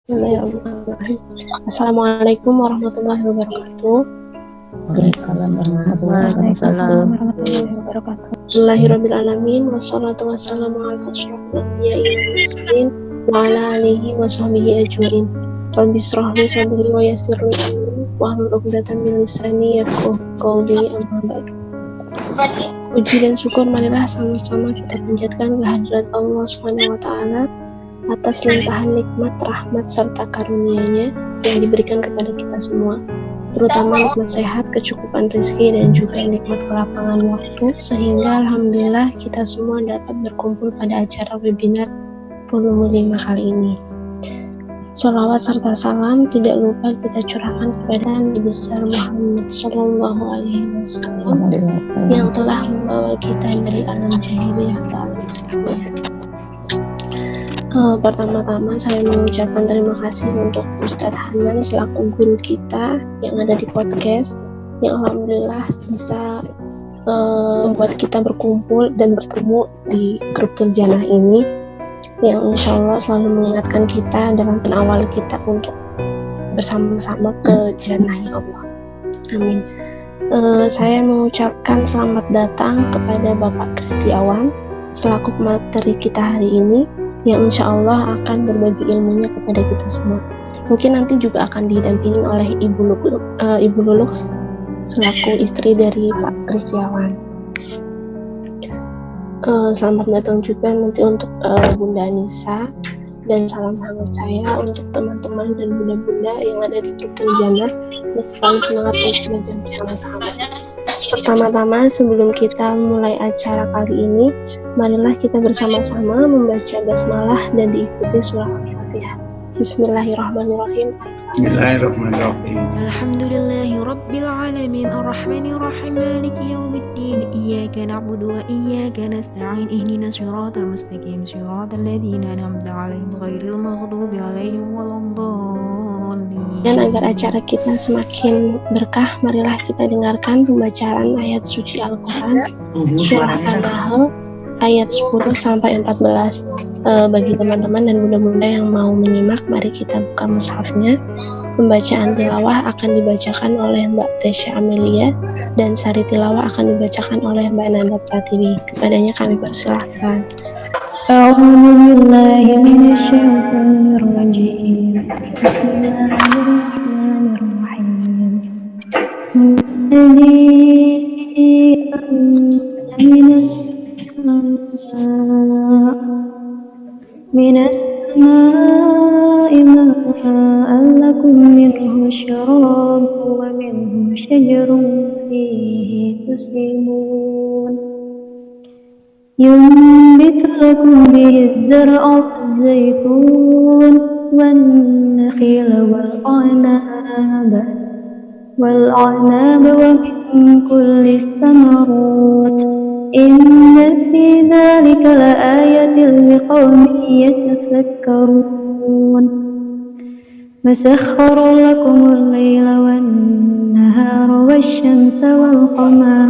Bismillahirrahmanirrahim. Assalamualaikum warahmatullahi wabarakatuh. Waalaikumsalam warahmatullahi wabarakatuh. Bismillahirrahmanirrahim. Wassalatu wassalamu ala asyrofil anbiya'i wal mursalin wa ala alihi wa sahbihi ajmain. Rabbi shrah li sadri wa yassir li amri wahlul 'uqdatam min lisani yafqahu qawli, amma ba'du. Puji dan syukur marilah sama-sama kita panjatkan kehadirat Allah Subhanahu wa taala atas limpahan nikmat, rahmat serta karunia-Nya yang diberikan kepada kita semua, terutama nikmat sehat, kecukupan rezeki dan juga nikmat kelapangan waktu, sehingga alhamdulillah kita semua dapat berkumpul pada acara webinar volume 5 kali ini. Sholawat serta salam tidak lupa kita curahkan kepada Nabi besar Muhammad Sallallahu Alaihi Wasallam yang telah membawa kita dari alam jahiliyah ke alam sunnah. Pertama-tama saya mengucapkan terima kasih untuk Ustadz Hanan selaku guru kita yang ada di podcast, yang alhamdulillah bisa membuat kita berkumpul dan bertemu di grup Turjanah ini, yang insya Allah selalu mengingatkan kita dalam penawal kita untuk bersama-sama ke jannah Allah. Amin. Saya mengucapkan selamat datang kepada Bapak Kristiawan selaku pemateri kita hari ini, yang insya Allah akan berbagi ilmunya kepada kita semua. Mungkin nanti juga akan didampingi oleh Ibu Luluk selaku istri dari Pak Kristiawan. Selamat datang juga nanti untuk Bunda Anissa, dan salam hangat saya untuk teman-teman dan bunda-bunda yang ada di grup Turjanah untuk selalu semangat untuk belajar bersama-sama. Pertama-tama sebelum kita mulai acara kali ini, marilah kita bersama-sama membaca basmalah dan diikuti surah Al-Fatihah. Bismillahirrahmanirrahim. Bismillahirrahmanirrahim. Alhamdulillahi Rabbil Alamin Ar-Rahmanirrahim Maliki Yawmiddin Iyyaka na'budu wa iyyaka nasta'in Ihdinas siratal mustaqim siratal ladzina an'amta 'alaihim ghairil maghdubi 'alaihim waladdallin. Dan agar acara kita semakin berkah, marilah kita dengarkan pembacaan ayat suci Al-Quran surah An-Nahl ayat 10 sampai 14. Bagi teman-teman dan bunda-bunda yang mau menyimak, mari kita buka mushafnya. Pembacaan tilawah akan dibacakan oleh Mbak Tesya Amelia dan sari tilawah akan dibacakan oleh Mbak Nanda Pratiwi. Kepadanya kami persilahkan. A'udzubillahi minasyaitonirrajim. Minas samaa'i ma'an lakum minhu syarabun wa minhu syajarun fihi tusimun ينبت لكم به الزرع والزيتون والنخيل والأعناب ومن كل الثمرات إن في ذلك لآية لقوم يتفكرون وسخر لكم الليل والنهار والشمس والقمر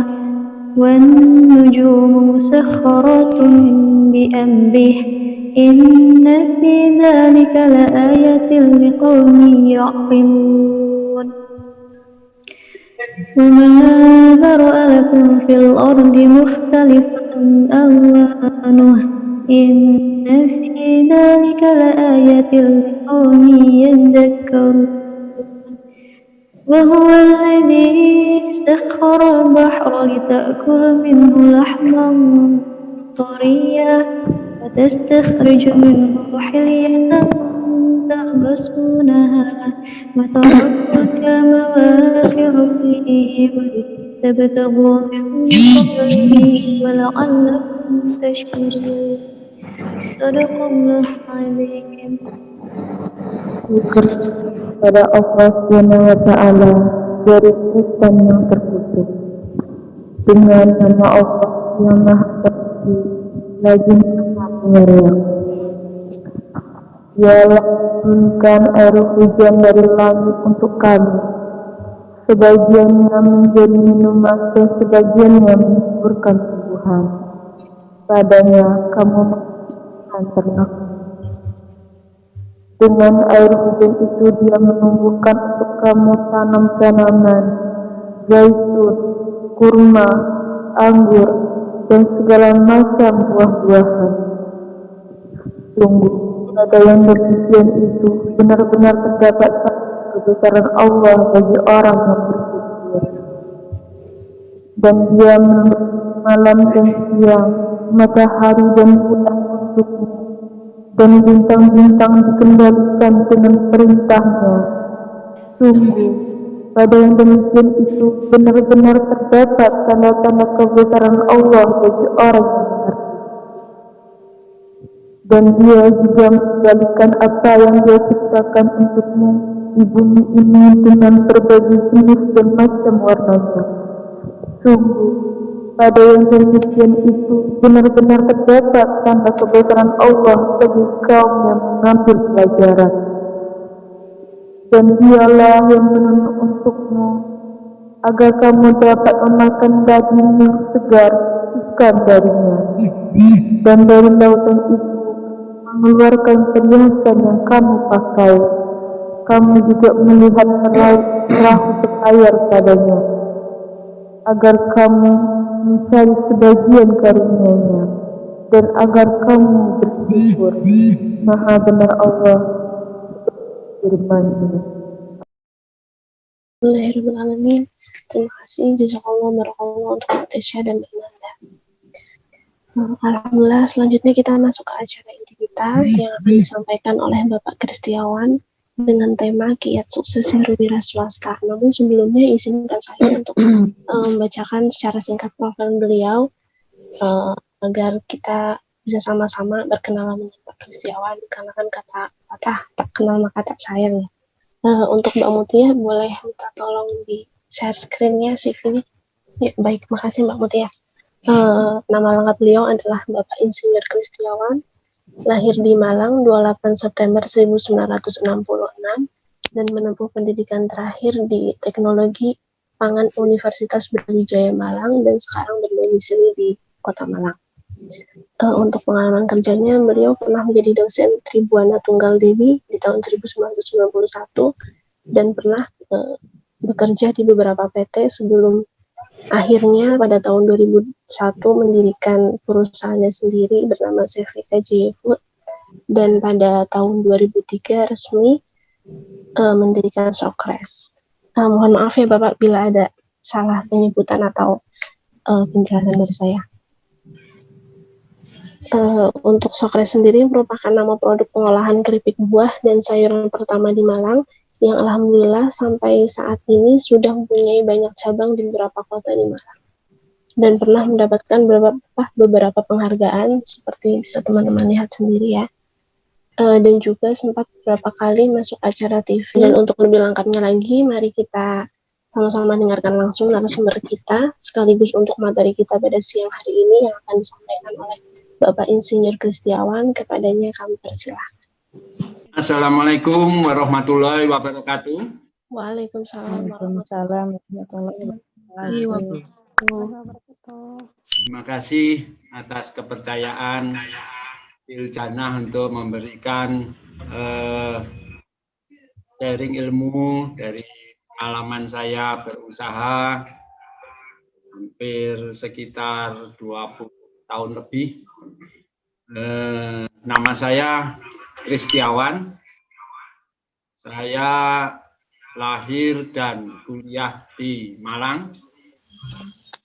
والنجوم مسخرات بأمره إن في ذلك لآية لقوم يعقلون وما ذرأ لكم في الأرض مختلفا ألوانه إن في ذلك لآية لقوم يذكرون وهو الذي سخر البحر لتأكل منه لحما طريا وتستخرج منه حلية تلبسونها وترى الفلك مواخر فيه ولتبتغوا من فضله ولعلكم تشكرون صدق الله العظيم. Pada Allah Subhanahu wa Ta'ala dari hutan yang terputus, dengan nama Allah yang Maha Suci lagi Maha Penyayang. Dialah menurunkan air hujan dari langit untuk kami, sebagiannya menjadi minuman dan sebagiannya menyuburkan tumbuhan. Padanya kamu makan ternak. Dengan air hujan itu Dia menumbuhkan untuk kamu tanam tanaman, zaitun, kurma, anggur, dan segala macam buah-buahan. Sungguh, tiada yang demikian itu benar-benar terdapat kebesaran Allah bagi orang yang berpikir. Dan Dia menentukan malam dan siang, matahari dan bulan untukmu, dan bintang-bintang dikendalikan dengan perintahnya. Sungguh, pada yang demikian itu benar-benar terdapat tanda-tanda kebesaran Allah bagi orang yang mengerti. Dan Dia juga mengendalikan apa yang Dia ciptakan untukmu di bumi ini dengan berbagai jenis dan macam warnanya. Sungguh, pada yang demikian itu benar-benar terdapat tanda kebesaran Allah bagi kaum yang mengambil pelajaran. Dan Dialah yang menuntut untukmu agar kamu dapat memakan daging yang segar, ikan darinya, dan dari lautan itu mengeluarkan perhiasan yang kamu pakai. Kamu juga melihat perahu berlayar padanya, agar kamu mencari sebagian karunia-Nya, dan agar kamu bersyukur. Maha benar Allah firman-Nya. Bismillahirrahmanirrahim. Terima kasih jazakallah barakallah untuk Tasya dan Anda. Alhamdulillah, selanjutnya kita masuk ke acara inti kita yang akan disampaikan oleh Bapak Kristiawan dengan tema Kiat Sukses Berwira Swasta. Namun sebelumnya izinkan saya untuk membacakan secara singkat profil beliau agar kita bisa sama-sama berkenalan dengan Pak Kristiawan, karena kan kata tak kenal maka tak sayang ya. Untuk Mbak Mutia, boleh minta tolong di share screen-nya CV-nya. Ya, baik, makasih Mbak Mutia. Nama lengkap beliau adalah Bapak Insinyur Kristiawan, lahir di Malang 28 September 1966 dan menempuh pendidikan terakhir di Teknologi Pangan Universitas Brawijaya Malang dan sekarang berdomisili di Kota Malang. Untuk pengalaman kerjanya, beliau pernah menjadi dosen Tribuana Tunggal Dewi di tahun 1991 dan pernah bekerja di beberapa PT sebelum akhirnya pada tahun 2001 mendirikan perusahaannya sendiri bernama Sevika J Food, dan pada tahun 2003 resmi mendirikan Sokres. Mohon maaf ya Bapak bila ada salah penyebutan atau penjelasan dari saya. Untuk Sokres sendiri merupakan nama produk pengolahan keripik buah dan sayuran pertama di Malang yang alhamdulillah sampai saat ini sudah mempunyai banyak cabang di beberapa kota di Malang dan pernah mendapatkan beberapa penghargaan seperti bisa teman-teman lihat sendiri ya, dan juga sempat beberapa kali masuk acara TV. Dan untuk lebih lengkapnya lagi, mari kita sama-sama dengarkan langsung narasumber kita sekaligus untuk materi kita pada siang hari ini yang akan disampaikan oleh Bapak Insinyur Kristiawan. Kepadanya kami persilahkan. Assalamualaikum warahmatullahi wabarakatuh. Waalaikumsalam warahmatullahi wabarakatuh. Terima kasih atas kepercayaan Iljannah untuk memberikan sharing ilmu dari pengalaman saya berusaha hampir sekitar 20 tahun lebih. Nama saya Kristiawan. Saya lahir dan kuliah di Malang.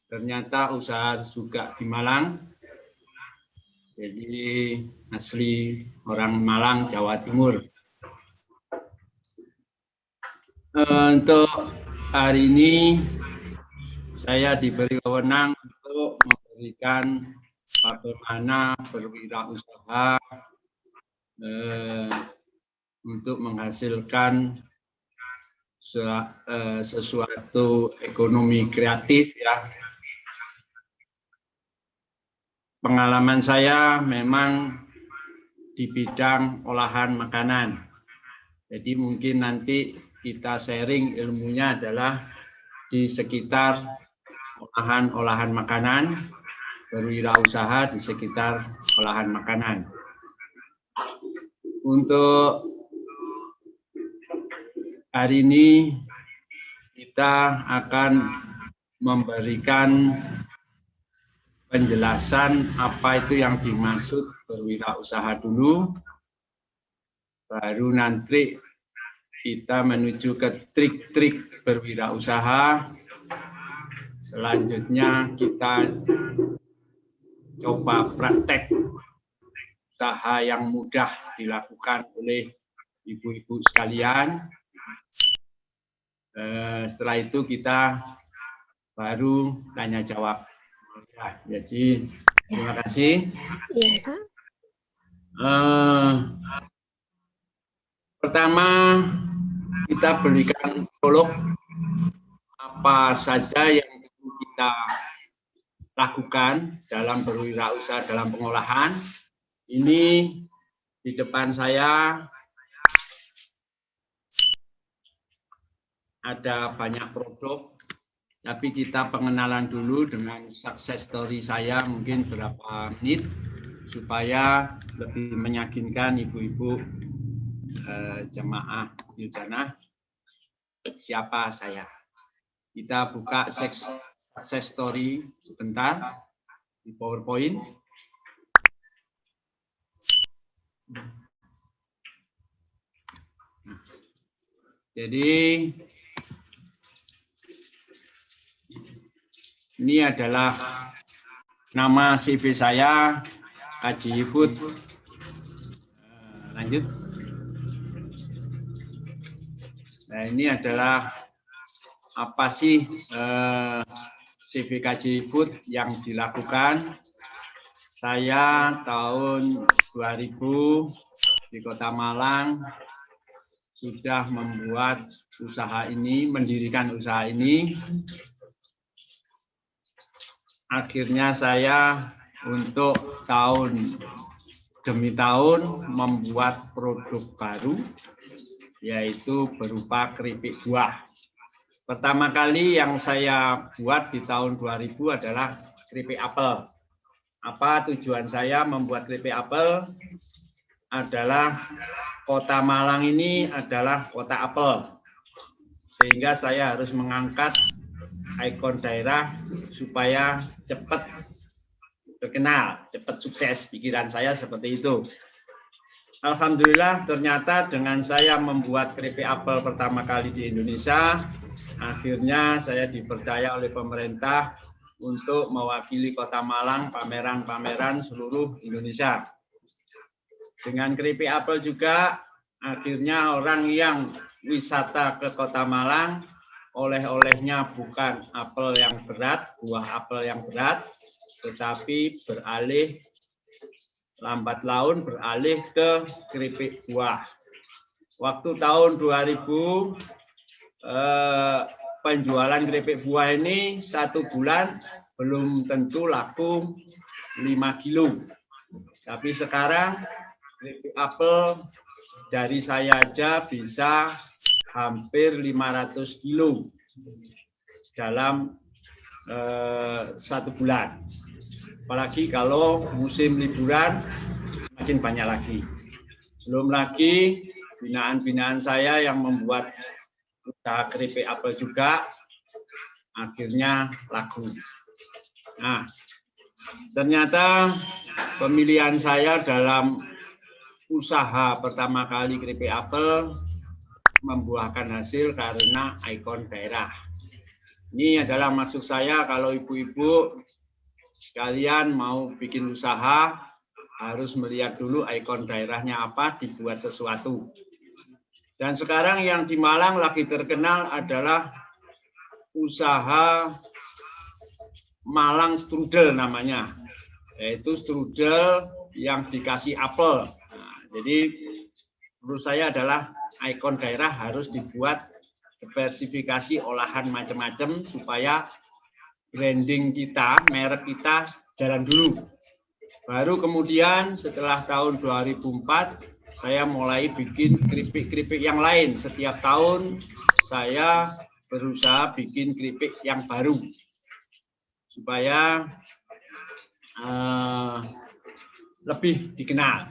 Ternyata usaha juga di Malang. Jadi asli orang Malang, Jawa Timur. Untuk hari ini saya diberi wewenang untuk memberikan bagaimana berwirausaha untuk menghasilkan sesuatu ekonomi kreatif ya. Pengalaman saya memang di bidang olahan makanan. Jadi mungkin nanti kita sharing ilmunya adalah di sekitar olahan makanan, berwirausaha di sekitar olahan makanan. Untuk hari ini kita akan memberikan penjelasan apa itu yang dimaksud berwirausaha dulu, baru nanti kita menuju ke trik-trik berwirausaha. Selanjutnya kita coba praktek usaha yang mudah dilakukan oleh ibu-ibu sekalian. Setelah itu kita baru tanya jawab. Ya, jadi terima kasih. Iya, Pak. Pertama kita berikan prolog apa saja yang kita lakukan dalam berwirausaha dalam pengolahan. Ini di depan saya ada banyak produk, tapi kita pengenalan dulu dengan success story saya mungkin berapa menit supaya lebih meyakinkan ibu-ibu jemaah Yudana siapa saya. Kita buka success story sebentar di PowerPoint. Jadi ini adalah nama CV saya, Kaji Food. Lanjut. Nah, ini adalah apa sih CV Kaji Food yang dilakukan. Saya tahun 2000 di Kota Malang sudah membuat usaha ini, mendirikan usaha ini. Akhirnya saya untuk tahun demi tahun membuat produk baru, yaitu berupa keripik buah. Pertama kali yang saya buat di tahun 2000 adalah keripik apel. Apa tujuan saya membuat keripik apel? Adalah Kota Malang ini adalah kota apel. Sehingga saya harus mengangkat ikon daerah supaya cepat terkenal, cepat sukses. Pikiran saya seperti itu. Alhamdulillah ternyata dengan saya membuat keripik apel pertama kali di Indonesia, akhirnya saya dipercaya oleh pemerintah untuk mewakili Kota Malang pameran-pameran seluruh Indonesia. Dengan keripik apel juga akhirnya orang yang wisata ke Kota Malang oleh-olehnya bukan apel yang berat, buah apel yang berat, tetapi beralih lambat laun beralih ke keripik buah. Waktu tahun 2000 penjualan keripik buah ini 1 bulan belum tentu laku 5 kilo. Tapi sekarang keripik apel dari saya aja bisa hampir 500 kilo dalam 1 bulan. Apalagi kalau musim liburan semakin banyak lagi. Belum lagi binaan-binaan saya yang membuat usaha keripik apel juga akhirnya laku. Nah, ternyata pemilihan saya dalam usaha pertama kali keripik apel membuahkan hasil karena ikon daerah. Ini adalah maksud saya kalau ibu-ibu sekalian mau bikin usaha harus melihat dulu ikon daerahnya apa, dibuat sesuatu. Dan sekarang yang di Malang lagi terkenal adalah usaha Malang Strudel namanya, yaitu strudel yang dikasih apel. Nah, jadi menurut saya adalah ikon daerah harus dibuat diversifikasi olahan macam-macam supaya branding kita, merek kita jalan dulu. Baru kemudian setelah tahun 2004 saya mulai bikin keripik-keripik yang lain. Setiap tahun saya berusaha bikin keripik yang baru supaya lebih dikenal.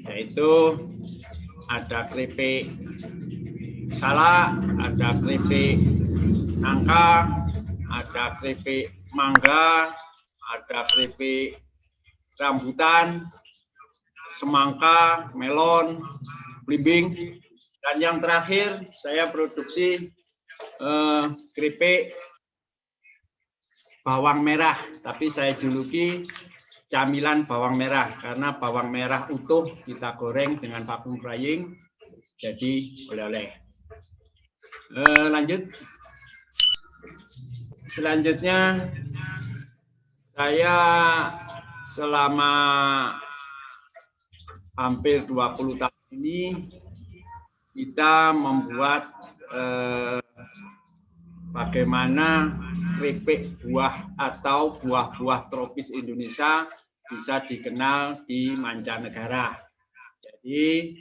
Yaitu ada keripik salak, ada keripik nangka, ada keripik mangga, ada keripik rambutan, semangka, melon, belimbing, dan yang terakhir saya produksi keripik bawang merah, tapi saya juluki camilan bawang merah karena bawang merah utuh kita goreng dengan vacuum drying jadi oleh-oleh. Lanjut. Selanjutnya saya selama hampir 20 tahun ini kita membuat bagaimana keripik buah atau buah-buah tropis Indonesia bisa dikenal di mancanegara. Jadi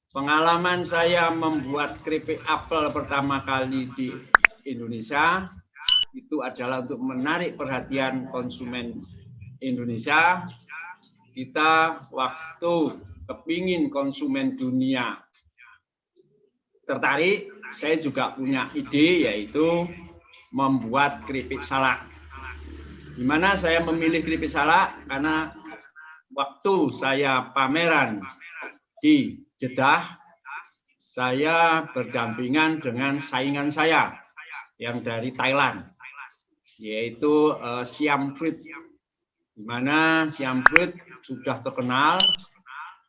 pengalaman saya membuat keripik apel pertama kali di Indonesia itu adalah untuk menarik perhatian konsumen Indonesia. Kita waktu kepingin konsumen dunia tertarik, saya juga punya ide yaitu membuat keripik salak. Di mana saya memilih keripik salak karena waktu saya pameran di Jeddah, saya berdampingan dengan saingan saya yang dari Thailand, yaitu Siam Fruit. Di mana Siam Fruit sudah terkenal,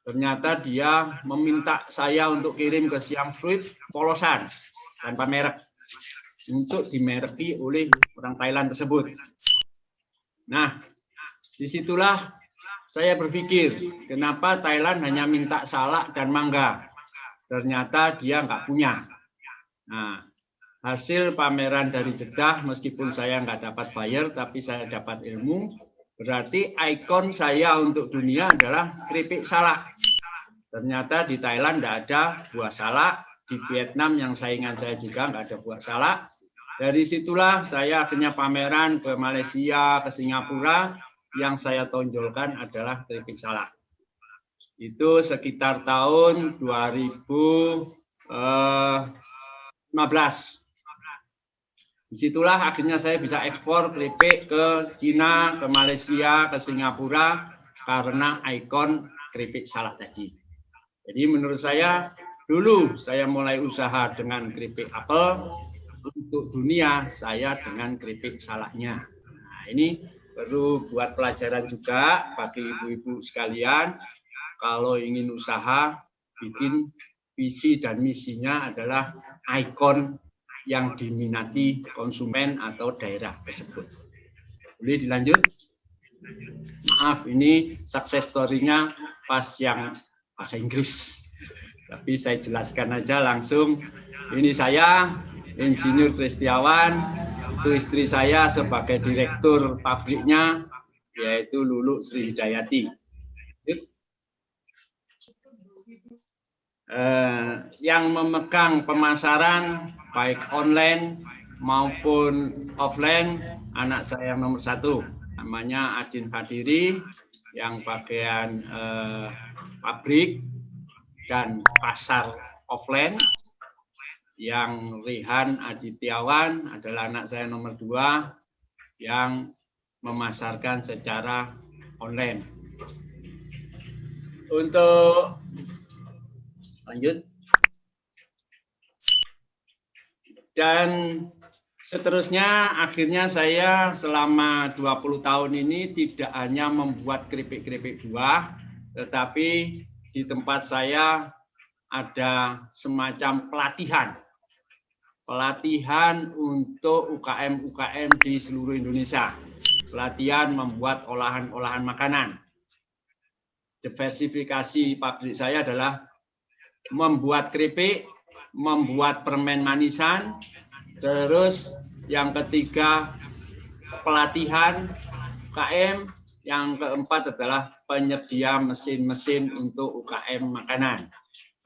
ternyata dia meminta saya untuk kirim ke Siam Fruit polosan tanpa merek untuk dimereki oleh orang Thailand tersebut. Nah, disitulah saya berpikir, kenapa Thailand hanya minta salak dan mangga? Ternyata dia nggak punya. Nah, hasil pameran dari Jeddah, meskipun saya nggak dapat bayar, tapi saya dapat ilmu. Berarti ikon saya untuk dunia adalah keripik salak. Ternyata di Thailand nggak ada buah salak. Di Vietnam yang saingan saya juga nggak ada buah salak. Dari situlah saya akhirnya pameran ke Malaysia, ke Singapura, yang saya tonjolkan adalah keripik salak. Itu sekitar tahun 2015. Disitulah akhirnya saya bisa ekspor keripik ke Cina, ke Malaysia, ke Singapura, karena ikon keripik salak tadi. Jadi menurut saya, dulu saya mulai usaha dengan keripik apel, untuk dunia saya dengan keripik salaknya. Nah, ini perlu buat pelajaran juga bagi ibu-ibu sekalian. Kalau ingin usaha, bikin visi dan misinya adalah ikon yang diminati konsumen atau daerah tersebut. Boleh dilanjut? Maaf, ini success story-nya pas yang bahasa Inggris. Tapi saya jelaskan aja langsung. Ini saya, Insinyur Kristiawan, itu istri saya sebagai direktur pabriknya, yaitu Lulu Sri Hidayati. Yang memegang pemasaran baik online maupun offline, anak saya yang nomor 1, namanya Adin Fadiri, yang bagian pabrik dan pasar offline. Yang Rihan Adityawan adalah anak saya nomor 2 yang memasarkan secara online. Untuk lanjut. Dan seterusnya akhirnya saya selama 20 tahun ini tidak hanya membuat keripik-keripik buah, tetapi di tempat saya ada semacam pelatihan untuk UKM-UKM di seluruh Indonesia. Pelatihan membuat olahan-olahan makanan. Diversifikasi pabrik saya adalah membuat keripik, membuat permen manisan, terus yang ketiga pelatihan UKM, yang keempat adalah penyedia mesin-mesin untuk UKM makanan.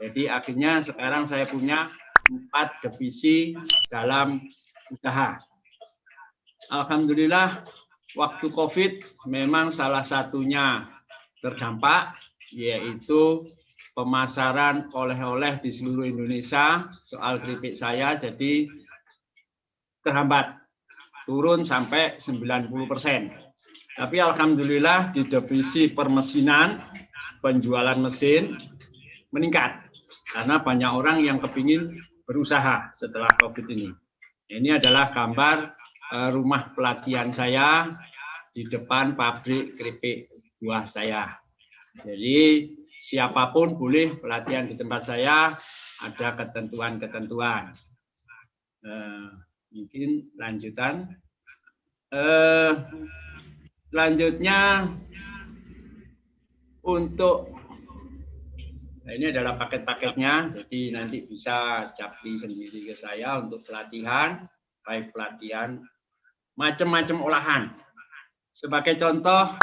Jadi akhirnya sekarang saya punya 4 divisi dalam usaha. Alhamdulillah waktu COVID memang salah satunya terdampak, yaitu pemasaran oleh-oleh di seluruh Indonesia soal keripik saya, jadi terhambat, turun sampai 90%. Tapi alhamdulillah di divisi permesinan, penjualan mesin meningkat karena banyak orang yang kepingin berusaha setelah COVID ini. Ini adalah gambar rumah pelatihan saya di depan pabrik keripik buah saya. Jadi siapapun boleh pelatihan di tempat saya, ada ketentuan-ketentuan. Mungkin lanjutan. Selanjutnya untuk ini adalah paket-paketnya, jadi nanti bisa capli sendiri ke saya untuk pelatihan, baik pelatihan macam-macam olahan. Sebagai contoh,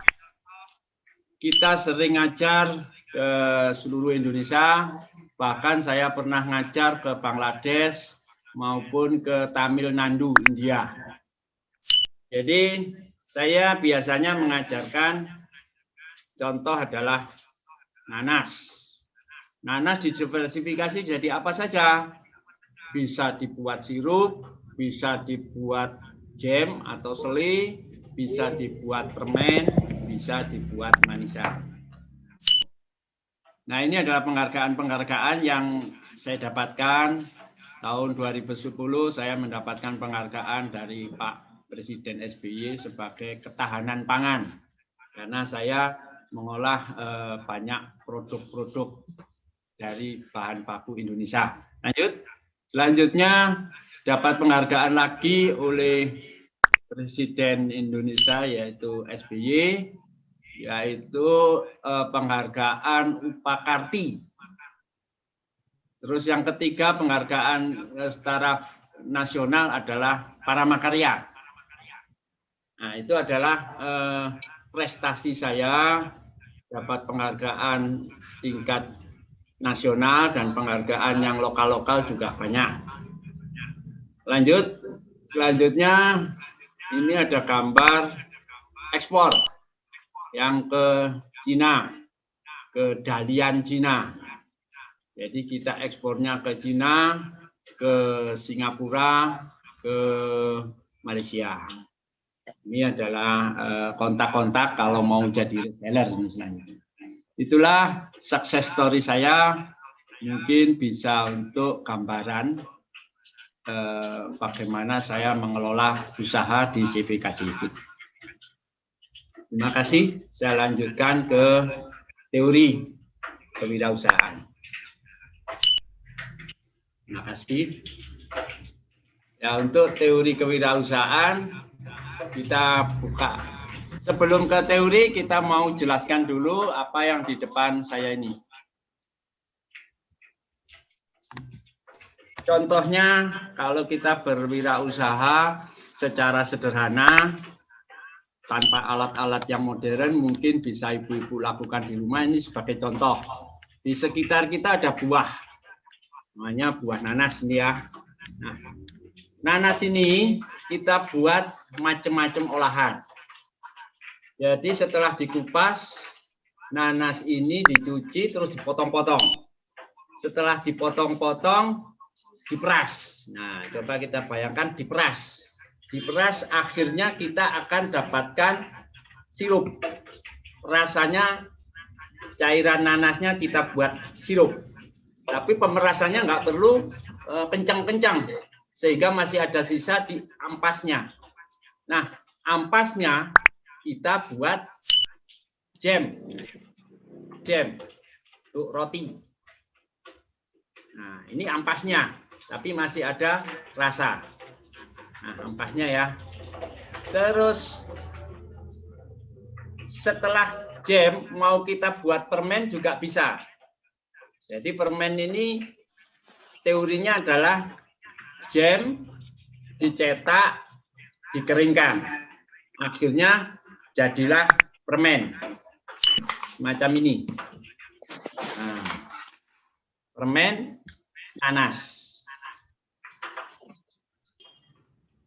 kita sering ngajar ke seluruh Indonesia, bahkan saya pernah ngajar ke Bangladesh maupun ke Tamil Nadu, India. Jadi saya biasanya mengajarkan contoh adalah nanas. Nanas didiversifikasi jadi apa saja. Bisa dibuat sirup, bisa dibuat jam atau seli, bisa dibuat permen, bisa dibuat manisan. Nah, ini adalah penghargaan-penghargaan yang saya dapatkan. Tahun 2010 saya mendapatkan penghargaan dari Pak Presiden SBY sebagai ketahanan pangan. Karena saya mengolah banyak produk-produk dari bahan baku Indonesia. Lanjut. Selanjutnya dapat penghargaan lagi oleh Presiden Indonesia yaitu SBY, yaitu penghargaan Upakarti. Terus yang ketiga penghargaan secara nasional adalah Paramakarya. Nah, itu adalah prestasi saya, dapat penghargaan tingkat nasional dan penghargaan yang lokal-lokal juga banyak. Lanjut, selanjutnya ini ada gambar ekspor yang ke Cina, ke Dalian Cina. Jadi kita ekspornya ke Cina, ke Singapura, ke Malaysia. Ini adalah kontak-kontak kalau mau jadi reseller misalnya. Itulah success story saya, mungkin bisa untuk gambaran bagaimana saya mengelola usaha di CPKJ. Terima kasih, saya lanjutkan ke teori kewirausahaan. Terima kasih. Ya, untuk teori kewirausahaan kita buka. Sebelum ke teori, kita mau jelaskan dulu apa yang di depan saya ini. Contohnya, kalau kita berwirausaha secara sederhana, tanpa alat-alat yang modern, mungkin bisa ibu-ibu lakukan di rumah. Ini sebagai contoh. Di sekitar kita ada buah, namanya buah nanas ini ya. Nah, nanas ini kita buat macam-macam olahan. Jadi setelah dikupas, nanas ini dicuci terus dipotong-potong. Setelah dipotong-potong, diperas. Nah, coba kita bayangkan diperas. Diperas akhirnya kita akan dapatkan sirup. Rasanya cairan nanasnya kita buat sirup. Tapi pemerasannya nggak perlu kencang-kencang. Sehingga masih ada sisa di ampasnya. Nah, ampasnya kita buat jam untuk roti. Nah, ini ampasnya, tapi masih ada rasa. Nah, ampasnya ya. Terus setelah jam mau kita buat permen juga bisa. Jadi permen ini teorinya adalah jam dicetak, dikeringkan. Akhirnya jadilah permen. Semacam ini. Nah, permen nanas.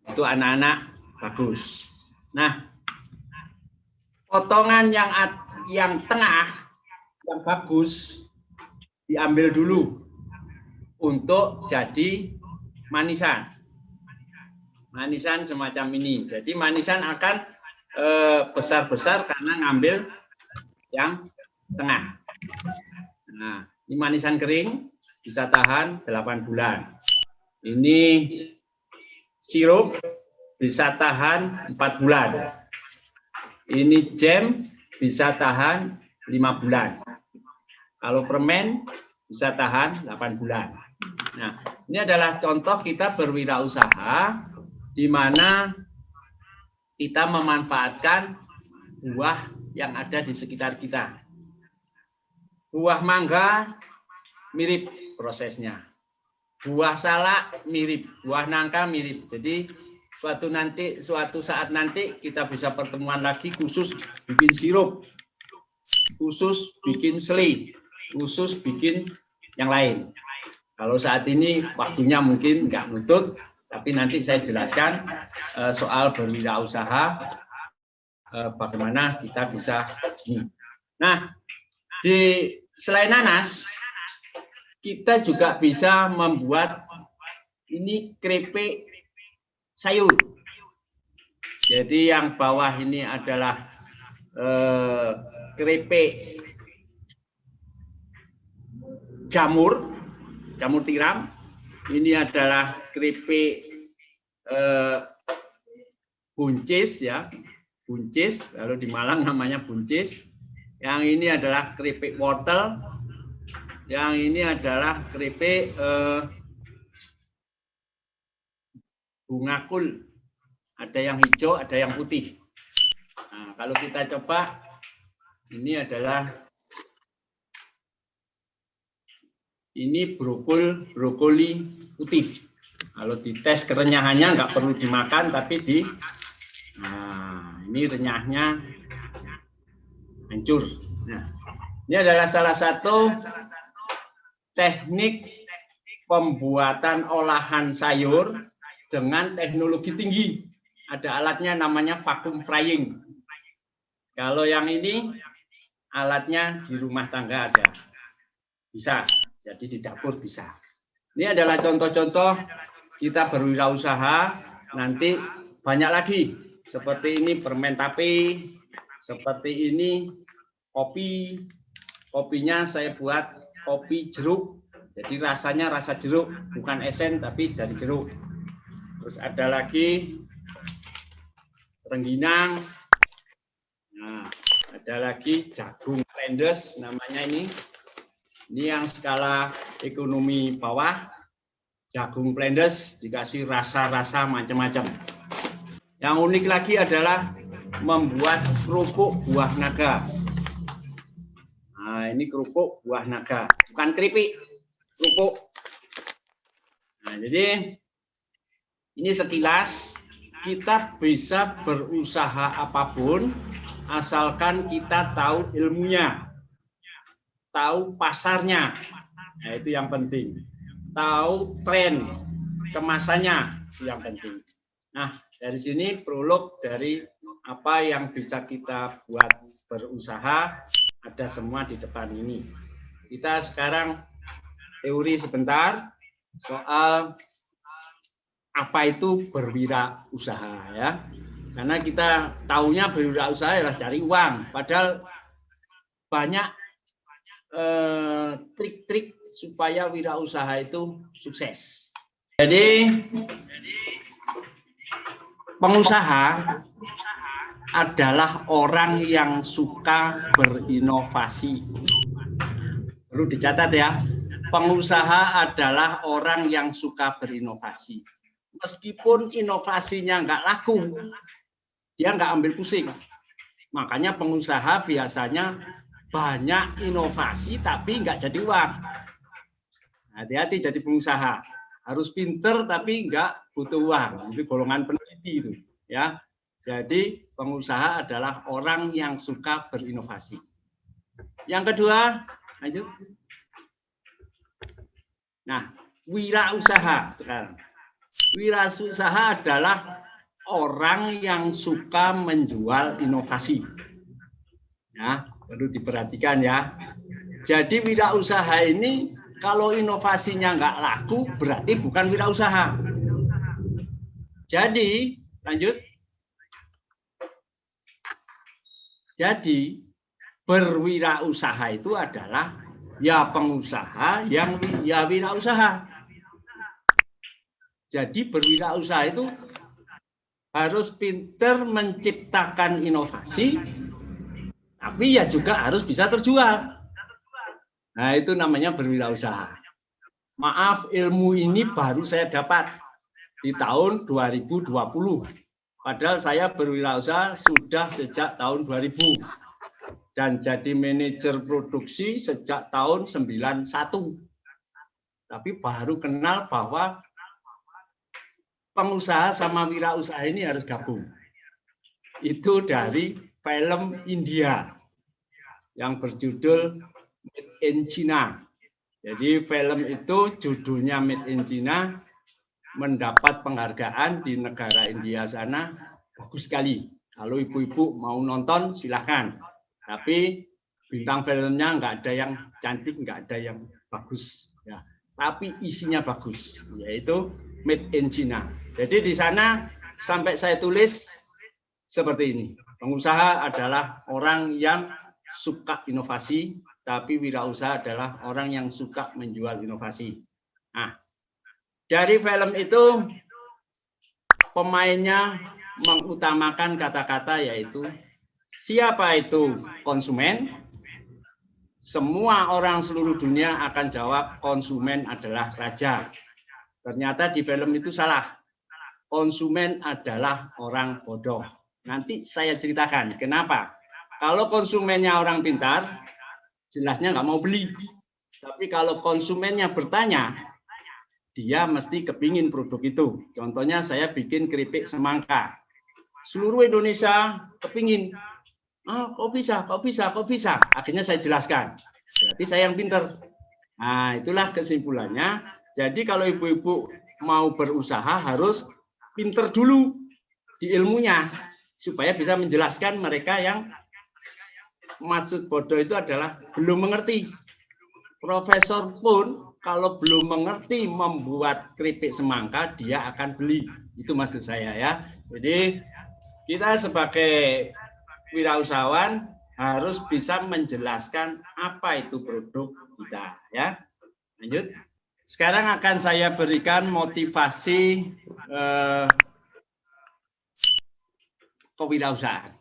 Itu anak-anak bagus. Nah, potongan yang tengah, yang bagus, diambil dulu untuk jadi manisan. Manisan semacam ini. Jadi manisan akan besar-besar karena ngambil yang tengah. Nah, ini manisan kering bisa tahan 8 bulan. Ini sirup bisa tahan 4 bulan. Ini jam bisa tahan 5 bulan. Kalau permen bisa tahan 8 bulan. Nah, ini adalah contoh kita berwirausaha di mana kita memanfaatkan buah yang ada di sekitar kita. Buah mangga mirip prosesnya. Buah salak mirip, buah nangka mirip. Jadi suatu saat nanti kita bisa pertemuan lagi khusus bikin sirup, khusus bikin selai, khusus bikin yang lain. Kalau saat ini waktunya mungkin nggak nutut, tapi nanti saya jelaskan soal berwirausaha, bagaimana kita bisa ini. Nah, selain nanas, kita juga bisa membuat ini keripik sayur. Jadi yang bawah ini adalah keripik jamur tiram. Ini adalah keripik buncis ya, buncis. Kalau di Malang namanya buncis. Yang ini adalah keripik wortel. Yang ini adalah keripik bunga kul. Ada yang hijau, ada yang putih. Nah, kalau kita coba, ini adalah brokoli putih. Kalau dites kerenyahannya nggak perlu dimakan, tapi nah, ini renyahnya hancur. Nah, ini adalah salah satu teknik pembuatan olahan sayur dengan teknologi tinggi. Ada alatnya namanya vacuum frying. Kalau yang ini alatnya di rumah tangga ada. Bisa, jadi di dapur bisa. Ini adalah contoh-contoh kita berwirausaha, nanti banyak lagi. Seperti ini permen tape, seperti ini kopi. Kopinya saya buat kopi jeruk. Jadi rasanya rasa jeruk, bukan esen tapi dari jeruk. Terus ada lagi rengginang. Nah, ada lagi jagung blendes namanya ini. Ini yang skala ekonomi bawah. Jagung blendes dikasih rasa-rasa macam-macam. Yang unik lagi adalah membuat kerupuk buah naga. Nah, ini kerupuk buah naga, bukan keripik, kerupuk. Nah, jadi ini sekilas kita bisa berusaha apapun asalkan kita tahu ilmunya, tahu pasarnya. Nah, itu yang penting. Tahu tren kemasannya, itu yang penting. Nah, dari sini prolog dari apa yang bisa kita buat berusaha ada semua di depan ini. Kita sekarang teori sebentar soal apa itu berwirausaha ya. Karena kita taunya berwirausaha adalah cari uang, padahal banyak trik-trik supaya wirausaha itu sukses. Jadi pengusaha adalah orang yang suka berinovasi. Perlu dicatat ya, pengusaha adalah orang yang suka berinovasi. Meskipun inovasinya nggak laku, dia nggak ambil pusing. Makanya pengusaha biasanya banyak inovasi tapi nggak jadi uang. Hati-hati jadi pengusaha. Harus pinter tapi nggak butuh uang. Itu golongan peneliti itu. Ya. Jadi pengusaha adalah orang yang suka berinovasi. Yang kedua, lanjut. Nah, wirausaha sekarang. Wirausaha adalah orang yang suka menjual inovasi. Ya, perlu diperhatikan ya. Jadi wirausaha ini kalau inovasinya nggak laku berarti bukan wirausaha. Jadi lanjut. Jadi berwirausaha itu adalah ya pengusaha yang ya wirausaha. Jadi berwirausaha itu harus pinter menciptakan inovasi, tapi ya juga harus bisa terjual. Nah, itu namanya berwirausaha. Maaf, ilmu ini baru saya dapat di tahun 2020. Padahal saya berwirausaha sudah sejak tahun 2000 dan jadi manajer produksi sejak tahun 91. Tapi baru kenal bahwa pengusaha sama wirausaha ini harus gabung. Itu dari film India yang berjudul Made in China. Jadi film itu judulnya Made in China, mendapat penghargaan di negara India sana, bagus sekali. Kalau ibu-ibu mau nonton silahkan. Tapi bintang filmnya nggak ada yang cantik, nggak ada yang bagus. Ya. Tapi isinya bagus, yaitu Made in China. Jadi di sana sampai saya tulis seperti ini. Pengusaha adalah orang yang suka inovasi, tapi wirausaha adalah orang yang suka menjual inovasi. Nah, dari film itu pemainnya mengutamakan kata-kata yaitu siapa itu konsumen? Semua orang seluruh dunia akan jawab konsumen adalah raja. Ternyata di film itu salah. Konsumen adalah orang bodoh. Nanti saya ceritakan kenapa. Kalau konsumennya orang pintar, jelasnya nggak mau beli. Tapi kalau konsumennya bertanya, dia mesti kepingin produk itu. Contohnya saya bikin keripik semangka. Seluruh Indonesia kepingin. Kok bisa? Akhirnya saya jelaskan. Berarti saya yang pintar. Nah, itulah kesimpulannya. Jadi kalau ibu-ibu mau berusaha harus pintar dulu di ilmunya. Supaya bisa menjelaskan mereka yang maksud bodoh itu adalah belum mengerti. Profesor pun kalau belum mengerti membuat keripik semangka, dia akan beli. Itu maksud saya ya. Jadi kita sebagai wirausahawan harus bisa menjelaskan apa itu produk kita ya. Lanjut. Sekarang akan saya berikan motivasi kewirausahaan.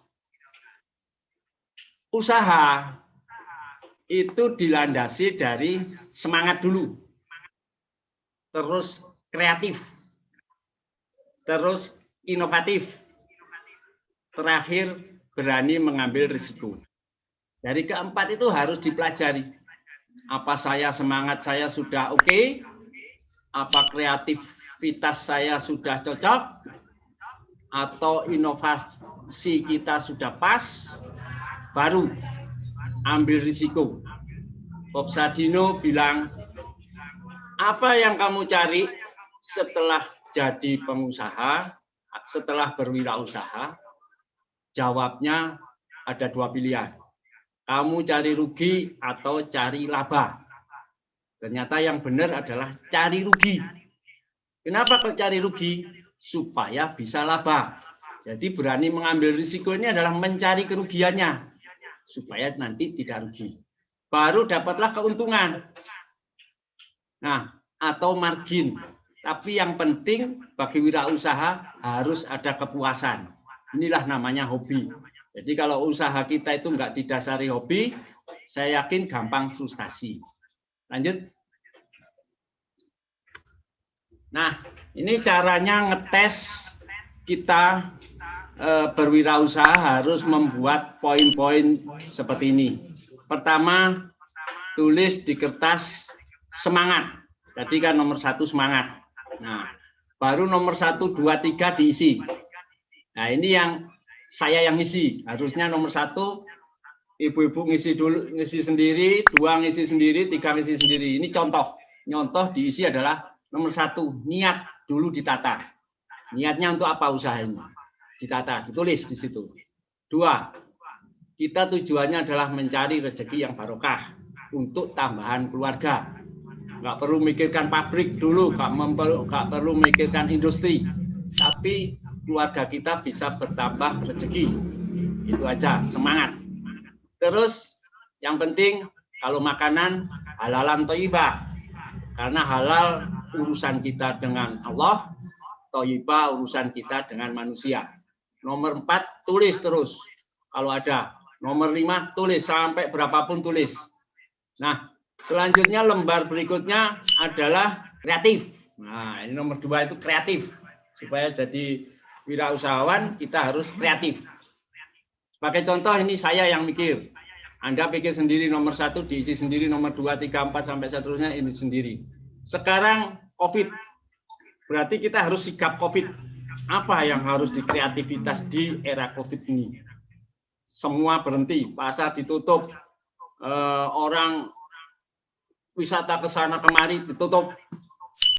Usaha itu dilandasi dari semangat dulu, terus kreatif, terus inovatif, terakhir berani mengambil risiko. Dari keempat itu harus dipelajari. Apa semangat saya sudah oke? Apa kreativitas saya sudah cocok? Atau inovasi kita sudah pas? Baru ambil risiko. Bob Sadino bilang, apa yang kamu cari setelah jadi pengusaha, setelah berwirausaha? Jawabnya ada dua pilihan. Kamu cari rugi atau cari laba. Ternyata yang benar adalah cari rugi. Kenapa kok cari rugi? Supaya bisa laba. Jadi berani mengambil risiko ini adalah mencari kerugiannya. Supaya nanti tidak rugi. Baru dapatlah keuntungan. Nah, atau margin. Tapi yang penting bagi wirausaha harus ada kepuasan. Inilah namanya hobi. Jadi kalau usaha kita itu nggak didasari hobi, saya yakin gampang frustasi. Lanjut. Nah, ini caranya ngetes kita berwirausaha harus membuat poin-poin seperti ini. Pertama, tulis di kertas semangat. Tadi kan nomor 1 semangat. Nah, baru nomor 1, 2, 3 diisi. Nah, ini yang saya yang ngisi. Harusnya nomor 1 ibu-ibu ngisi dulu, ngisi sendiri, 2 ngisi sendiri, 3 ngisi sendiri. Ini contoh. Contoh diisi adalah nomor 1, niat dulu ditata. Niatnya untuk apa usaha ini? Ditata, ditulis di situ. 2, kita tujuannya adalah mencari rezeki yang barokah. untuk tambahan keluarga. Nggak perlu mikirkan pabrik dulu, nggak perlu mikirkan industri, tapi keluarga kita bisa bertambah rezeki. Itu aja, semangat. Terus yang penting kalau makanan halalan thayyibah, karena halal urusan kita dengan Allah, thayyibah urusan kita dengan manusia. Nomor 4 tulis terus kalau ada. Nomor 5 tulis sampai berapapun tulis. Nah, selanjutnya lembar berikutnya adalah kreatif. Nah, ini nomor 2 itu kreatif. Supaya jadi wirausahawan kita harus kreatif. Sebagai contoh ini saya yang mikir. Anda pikir sendiri nomor 1 diisi sendiri, nomor 2, 3, 4 sampai seterusnya ini sendiri. Sekarang COVID. Berarti kita harus sikap COVID. Apa yang harus di kreativitas di era COVID ini? Semua berhenti, pasar ditutup, orang wisata ke sana kemari ditutup,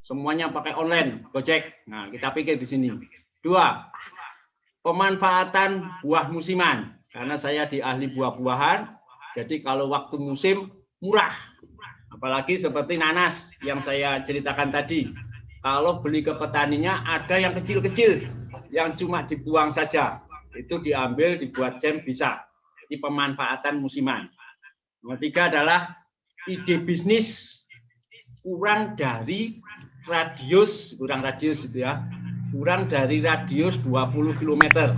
semuanya pakai online, Gojek. Nah, kita pikir di sini. 2, pemanfaatan buah musiman. Karena saya di ahli buah-buahan, jadi kalau waktu musim murah. Apalagi seperti nanas yang saya ceritakan tadi. Kalau beli ke petaninya ada yang kecil-kecil, yang cuma dibuang saja. Itu diambil, dibuat jam bisa. Jadi pemanfaatan musiman. Nomor 3 adalah ide bisnis kurang dari radius itu ya. Kurang dari radius 20 km.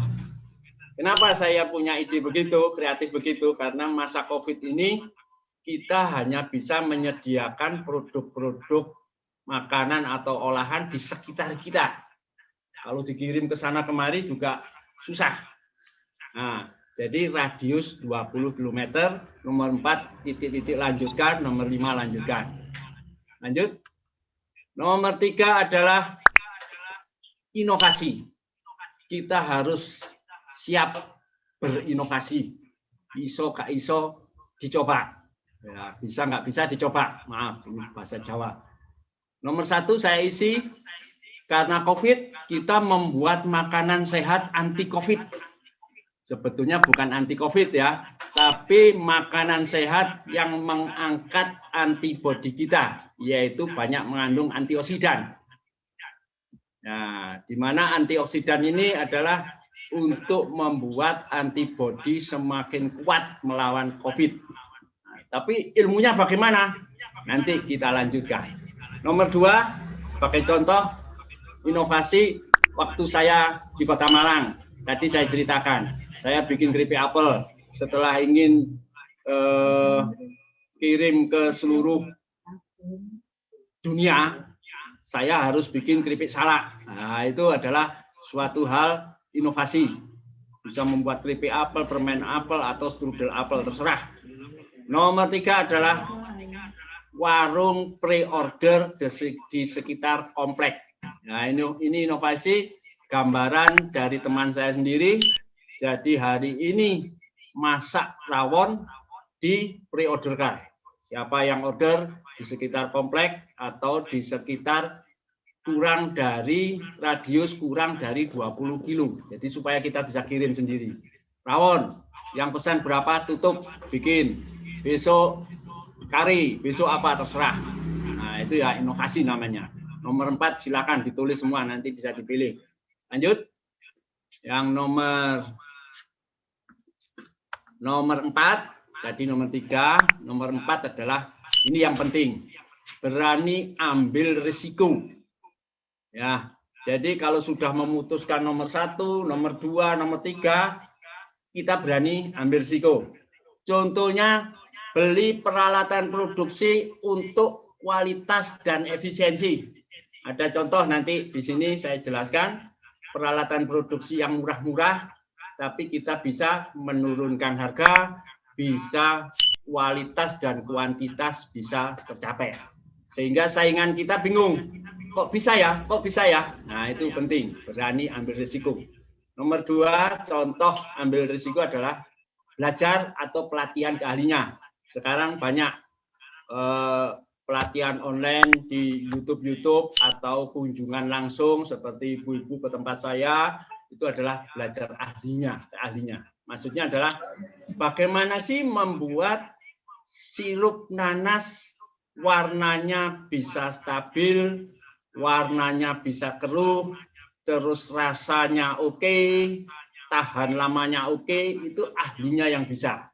Kenapa saya punya ide begitu, kreatif begitu? Karena masa COVID ini kita hanya bisa menyediakan produk-produk makanan atau olahan di sekitar kita. Kalau dikirim ke sana kemari juga susah. Nah, jadi radius 20 km, nomor 4 titik-titik lanjutkan, nomor 5 lanjutkan. Lanjut. Nomor 3 adalah inovasi. Kita harus siap berinovasi. Iso gak iso dicoba. Ya, bisa nggak bisa dicoba. Maaf, ini bahasa Jawa. Nomor 1 saya isi, karena COVID kita membuat makanan sehat anti COVID. Sebetulnya bukan anti COVID ya, tapi makanan sehat yang mengangkat antibodi kita, yaitu banyak mengandung antioksidan. Nah, di mana antioksidan ini adalah untuk membuat antibodi semakin kuat melawan COVID. Nah, tapi ilmunya bagaimana? Nanti kita lanjutkan. Nomor 2, sebagai contoh, inovasi waktu saya di Kota Malang. Tadi saya ceritakan, saya bikin keripik apel. Setelah ingin kirim ke seluruh dunia, saya harus bikin keripik salak. Nah, itu adalah suatu hal inovasi. Bisa membuat keripik apel, permen apel, atau strudel apel, terserah. Nomor 3 adalah warung pre-order di sekitar komplek. Nah, ini inovasi, gambaran dari teman saya sendiri. Jadi hari ini masak rawon di pre-orderkan. Siapa yang order di sekitar komplek atau di sekitar kurang dari radius kurang dari 20 kilo. Jadi supaya kita bisa kirim sendiri. Rawon, yang pesan berapa tutup, bikin. Besok kari, besok apa terserah. Nah, itu ya inovasi namanya. Nomor 4 silakan ditulis semua, nanti bisa dipilih. Lanjut. Yang nomor 4, tadi nomor 3, nomor 4 adalah ini yang penting. Berani ambil risiko. Ya, jadi kalau sudah memutuskan nomor 1, nomor 2, nomor 3, kita berani ambil risiko. Contohnya beli peralatan produksi untuk kualitas dan efisiensi. Ada contoh nanti di sini saya jelaskan, peralatan produksi yang murah-murah, tapi kita bisa menurunkan harga, bisa kualitas dan kuantitas bisa tercapai. Sehingga saingan kita bingung, kok bisa ya, kok bisa ya? Nah, itu penting, berani ambil risiko. Nomor 2, contoh ambil risiko adalah belajar atau pelatihan keahlian. Sekarang banyak pelatihan online di YouTube atau kunjungan langsung seperti ibu-ibu ke tempat saya, itu adalah belajar keahlian. Maksudnya adalah bagaimana sih membuat sirup nanas warnanya bisa stabil, warnanya bisa keruh, terus rasanya oke, tahan lamanya oke, itu ahlinya yang bisa.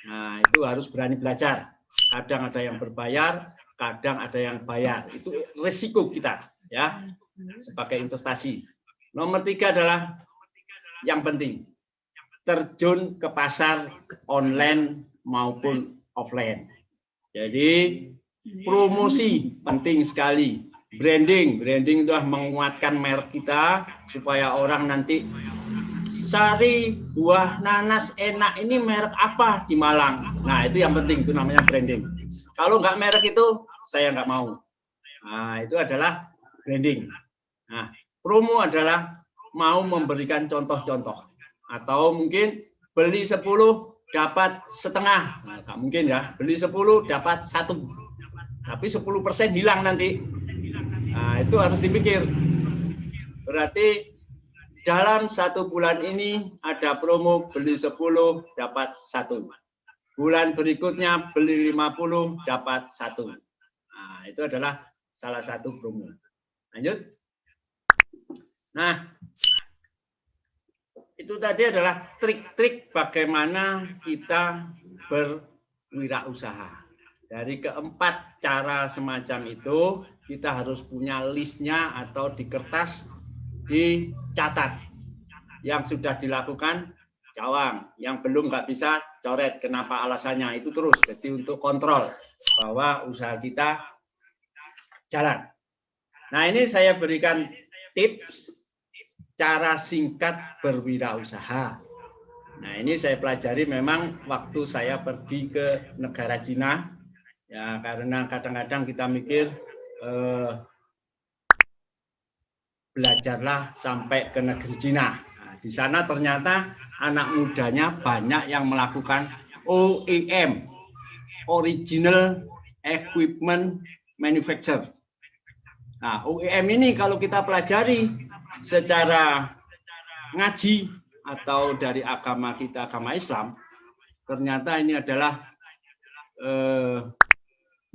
Nah, itu harus berani belajar. Kadang ada yang berbayar, kadang ada yang bayar. Itu risiko kita, ya, sebagai investasi. Nomor 3 adalah yang penting, terjun ke pasar online maupun offline. Jadi promosi penting sekali. Branding itu menguatkan merek kita supaya orang nanti Sari buah nanas enak ini merek apa di Malang. Nah, itu yang penting, itu namanya branding. Kalau nggak merek itu, saya nggak mau. Nah, itu adalah branding. Nah, promo adalah mau memberikan contoh-contoh. Atau mungkin beli 10 dapat setengah. Nah, nggak mungkin ya, beli 10 dapat 1. Tapi 10% hilang nanti. Nah, itu harus dipikir. Berarti dalam 1 bulan ini ada promo beli 10 dapat 1. Bulan berikutnya beli 50 dapat 1. Nah, itu adalah salah satu promo. Lanjut. Nah, itu tadi adalah trik-trik bagaimana kita berwirausaha. Dari keempat cara semacam itu, kita harus punya listnya atau di kertas, dicatat. Yang sudah dilakukan, cawang. Yang belum nggak bisa, coret. Kenapa alasannya? Itu terus. Jadi untuk kontrol bahwa usaha kita jalan. Nah, ini saya berikan tips cara singkat berwirausaha. Nah, ini saya pelajari memang waktu saya pergi ke negara Cina. Ya, karena kadang-kadang kita mikir belajarlah sampai ke negeri Cina. Nah, di sana ternyata anak mudanya banyak yang melakukan OEM, Original Equipment Manufacturer. Nah, OEM ini kalau kita pelajari secara ngaji atau dari agama kita, agama Islam, ternyata ini adalah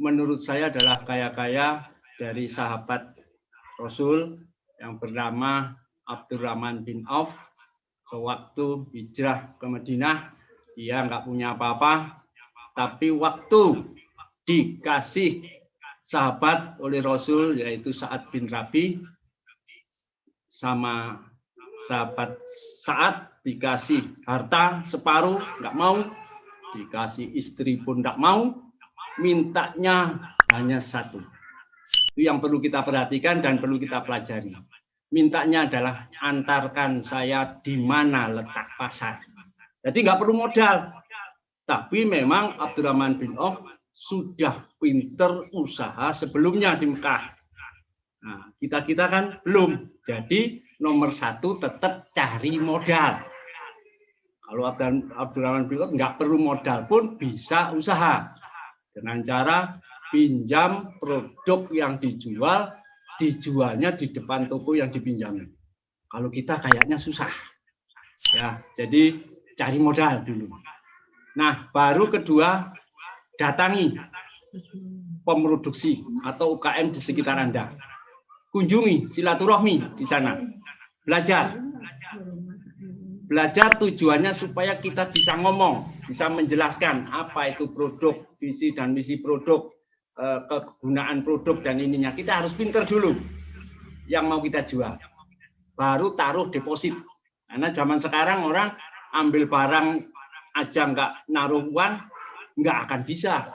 menurut saya adalah kaya-kaya dari sahabat Rasul yang bernama Abdurrahman bin Auf. Sewaktu hijrah ke Madinah, dia nggak punya apa-apa, tapi waktu dikasih sahabat oleh Rasul, yaitu Sa'ad bin Rabi, sama sahabat Sa'ad dikasih harta separuh, nggak mau, dikasih istri pun nggak mau, mintanya hanya 1. Itu yang perlu kita perhatikan dan perlu kita pelajari. Mintanya adalah antarkan saya di mana letak pasar. Jadi nggak perlu modal. Tapi memang Abdurrahman bin Auf sudah pinter usaha sebelumnya di Mekah. Nah, kita kan belum. Jadi nomor 1 tetap cari modal. Kalau Abdurrahman bin Auf nggak perlu modal pun bisa usaha. Dengan cara pinjam produk yang dijual, dijualnya di depan toko yang dipinjami. Kalau kita kayaknya susah. Ya, jadi cari modal dulu. Nah, baru kedua, datangi pemroduksi atau UKM di sekitar Anda. Kunjungi, silaturahmi di sana. Belajar. Belajar tujuannya supaya kita bisa ngomong, bisa menjelaskan apa itu produk, visi dan misi produk, kegunaan produk dan ininya. Kita harus pinter dulu yang mau kita jual. Baru taruh deposit. Karena zaman sekarang orang ambil barang aja nggak naruh uang, nggak akan bisa.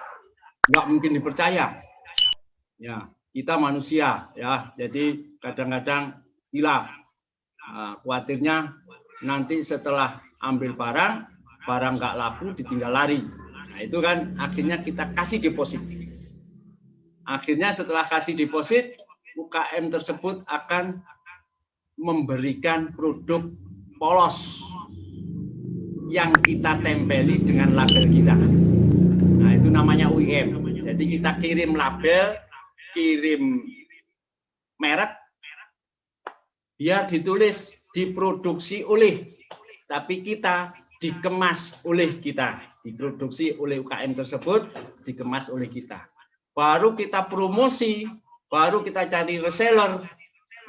Nggak mungkin dipercaya. Ya, kita manusia, ya. Jadi kadang-kadang hilaf. Khawatirnya nanti setelah ambil barang nggak laku, ditinggal lari. Nah, itu kan akhirnya kita kasih deposit. Akhirnya setelah kasih deposit, UKM tersebut akan memberikan produk polos yang kita tempeli dengan label kita. Nah, itu namanya OEM. Jadi kita kirim label, kirim merek, biar ditulis diproduksi oleh, tapi kita dikemas oleh kita, diproduksi oleh UKM tersebut, dikemas oleh kita. Baru kita promosi, baru kita cari reseller.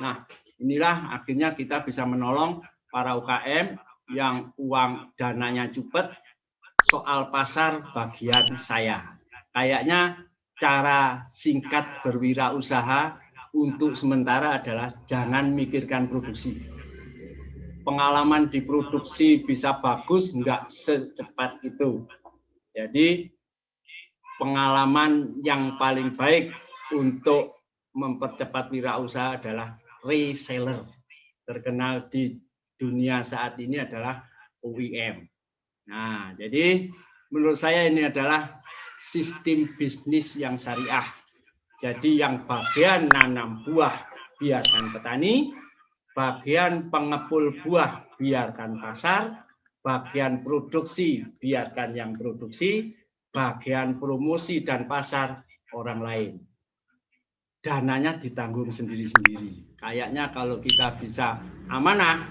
Nah, inilah akhirnya kita bisa menolong para UKM yang uang dananya cepet. Soal pasar bagian saya. Kayaknya cara singkat berwirausaha untuk sementara adalah jangan mikirkan produksi. Pengalaman di produksi bisa bagus, enggak secepat itu. Jadi pengalaman yang paling baik untuk mempercepat wirausaha adalah reseller. Terkenal di dunia saat ini adalah OEM. Nah, jadi menurut saya ini adalah sistem bisnis yang syariah. Jadi yang bagian nanam buah biarkan petani, bagian pengepul buah biarkan pasar, bagian produksi biarkan yang produksi, bagian promosi dan pasar orang lain. Dananya ditanggung sendiri-sendiri. Kayaknya kalau kita bisa amanah,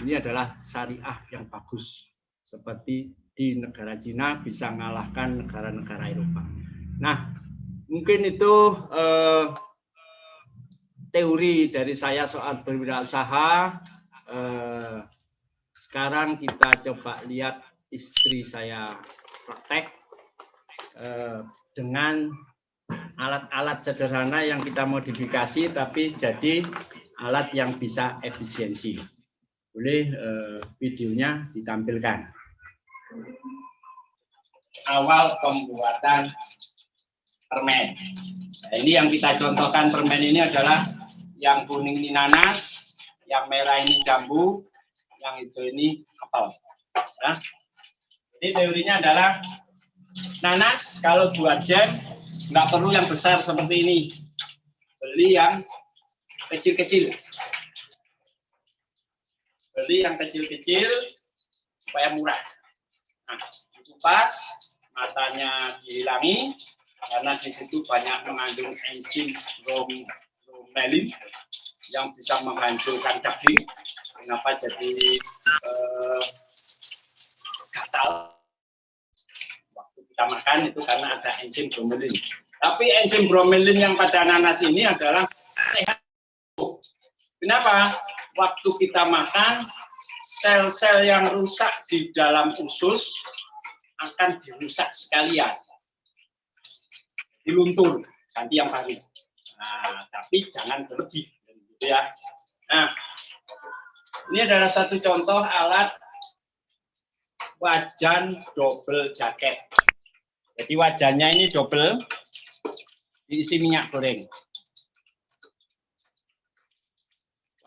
ini adalah syariah yang bagus. Seperti di negara Cina bisa mengalahkan negara-negara Eropa. Nah, mungkin itu teori dari saya soal berwirausaha. Sekarang kita coba lihat istri saya praktek dengan alat-alat sederhana yang kita modifikasi, tapi jadi alat yang bisa efisiensi. Boleh videonya ditampilkan. Awal pembuatan permen. Nah, ini yang kita contohkan permen ini adalah yang kuning ini nanas, yang merah ini jambu, yang itu ini apel. Ya. Jadi teorinya adalah nanas kalau buat jam nggak perlu yang besar seperti ini, beli yang kecil-kecil. Beli yang kecil-kecil supaya murah. Nah, dikupas, matanya dihilangi karena di situ banyak mengandung enzim bromelin yang bisa menghancurkan daging. Kenapa jadi gatal waktu kita makan itu karena ada enzim bromelin. Tapi enzim bromelin yang pada nanas ini adalah sehat. Kenapa? Waktu kita makan, sel-sel yang rusak di dalam usus akan dirusak sekalian. Diluntur, ganti yang baru. Nah, tapi jangan berlebih. Gitu ya. Nah, ini adalah satu contoh alat wajan double jaket. Jadi wajannya ini double, diisi minyak goreng.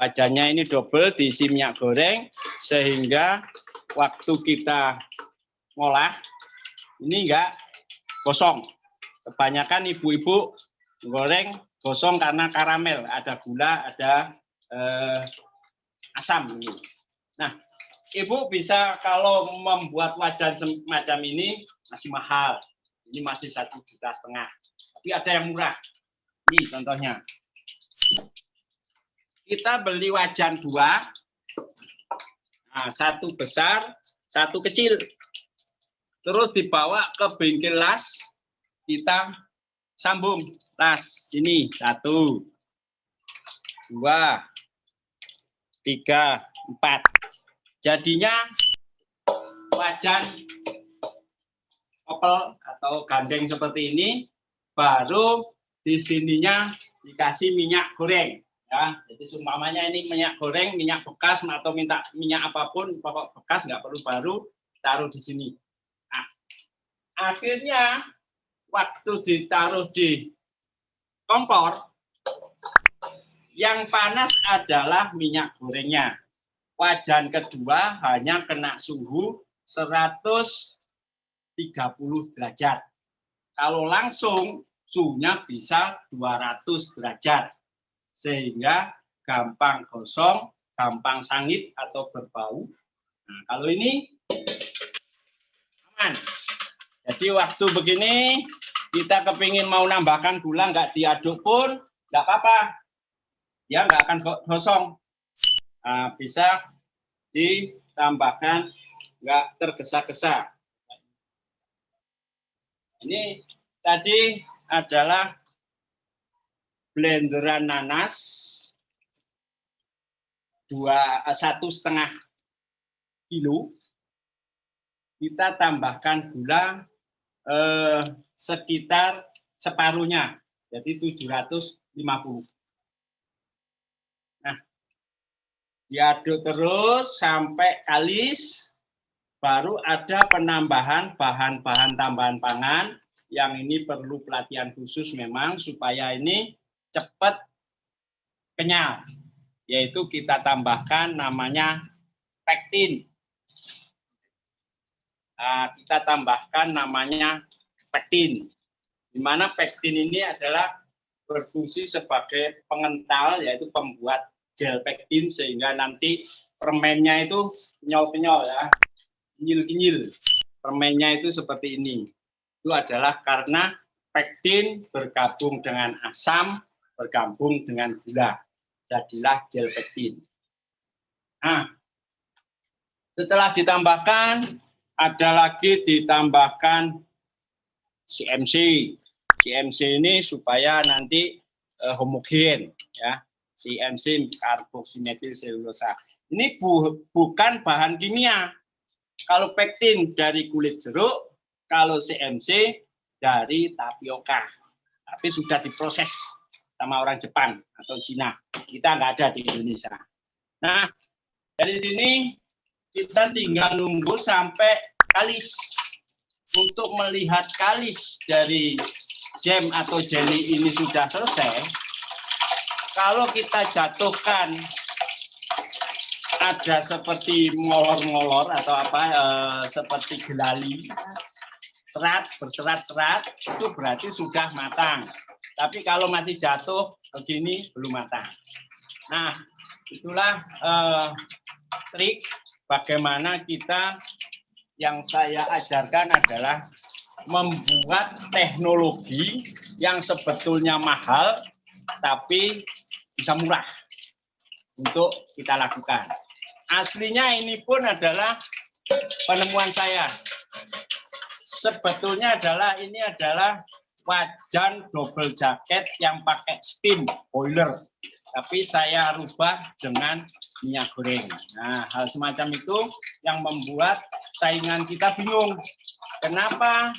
Wajannya ini double, diisi minyak goreng, sehingga waktu kita ngolah, ini enggak gosong. Kebanyakan ibu-ibu goreng gosong karena karamel, ada gula, ada asam. Nah, ibu bisa kalau membuat wajan semacam ini masih mahal. Ini masih 1,5 juta. Tapi ada yang murah. Ini contohnya. Kita beli wajan 2. Nah, 1 besar, 1 kecil. Terus dibawa ke bengkel las, kita sambung las. Sini 1, 2, 3, 4. Jadinya wajan opel atau gandeng seperti ini, baru di sininya dikasih minyak goreng. Ya, jadi umpamanya ini minyak goreng, minyak bekas atau minta minyak apapun, pokok bekas nggak perlu baru, taruh di sini. Nah, akhirnya waktu ditaruh di kompor, yang panas adalah minyak gorengnya. Wajan kedua hanya kena suhu 130 derajat. Kalau langsung suhunya bisa 200 derajat. Sehingga gampang gosong, gampang sangit atau berbau. Nah, kalau ini aman. Jadi waktu begini kita kepingin mau nambahkan gula, nggak diaduk pun nggak apa-apa. Dia nggak akan gosong. Nah, bisa ditambahkan nggak tergesa-gesa. Ini tadi adalah blenderan nanas 1,5 kilo. Kita tambahkan gula sekitar separuhnya, jadi 750. Nah, diaduk terus sampai kalis. Baru ada penambahan bahan-bahan tambahan pangan yang ini perlu pelatihan khusus memang supaya ini cepat kenyal. Yaitu kita tambahkan namanya pektin. Nah, kita tambahkan namanya pektin. Di mana pektin ini adalah berfungsi sebagai pengental, yaitu pembuat gel pektin, sehingga nanti permennya itu kenyal-kenyal ya. Kinyil-kinyil, permennya itu seperti ini. Itu adalah karena pektin bergabung dengan asam, bergabung dengan gula. Jadilah gel pektin. Nah, setelah ditambahkan, ada lagi ditambahkan CMC. CMC ini supaya nanti homogen, ya. CMC karboksimetil selulosa. Ini bukan bahan kimia. Kalau pektin dari kulit jeruk, kalau CMC dari tapioka. Tapi sudah diproses sama orang Jepang atau Cina. Kita nggak ada di Indonesia. Nah, dari sini kita tinggal nunggu sampai kalis. Untuk melihat kalis dari jam atau jelly ini sudah selesai, kalau kita jatuhkan ada seperti molor-molor atau apa seperti gelali berserat-serat itu berarti sudah matang. Tapi kalau masih jatuh begini belum matang. Nah, itulah trik bagaimana kita, yang saya ajarkan adalah membuat teknologi yang sebetulnya mahal tapi bisa murah untuk kita lakukan. Aslinya ini pun adalah penemuan saya. Sebetulnya ini adalah wajan double jaket yang pakai steam boiler. Tapi saya rubah dengan minyak goreng. Nah, hal semacam itu yang membuat saingan kita bingung. Kenapa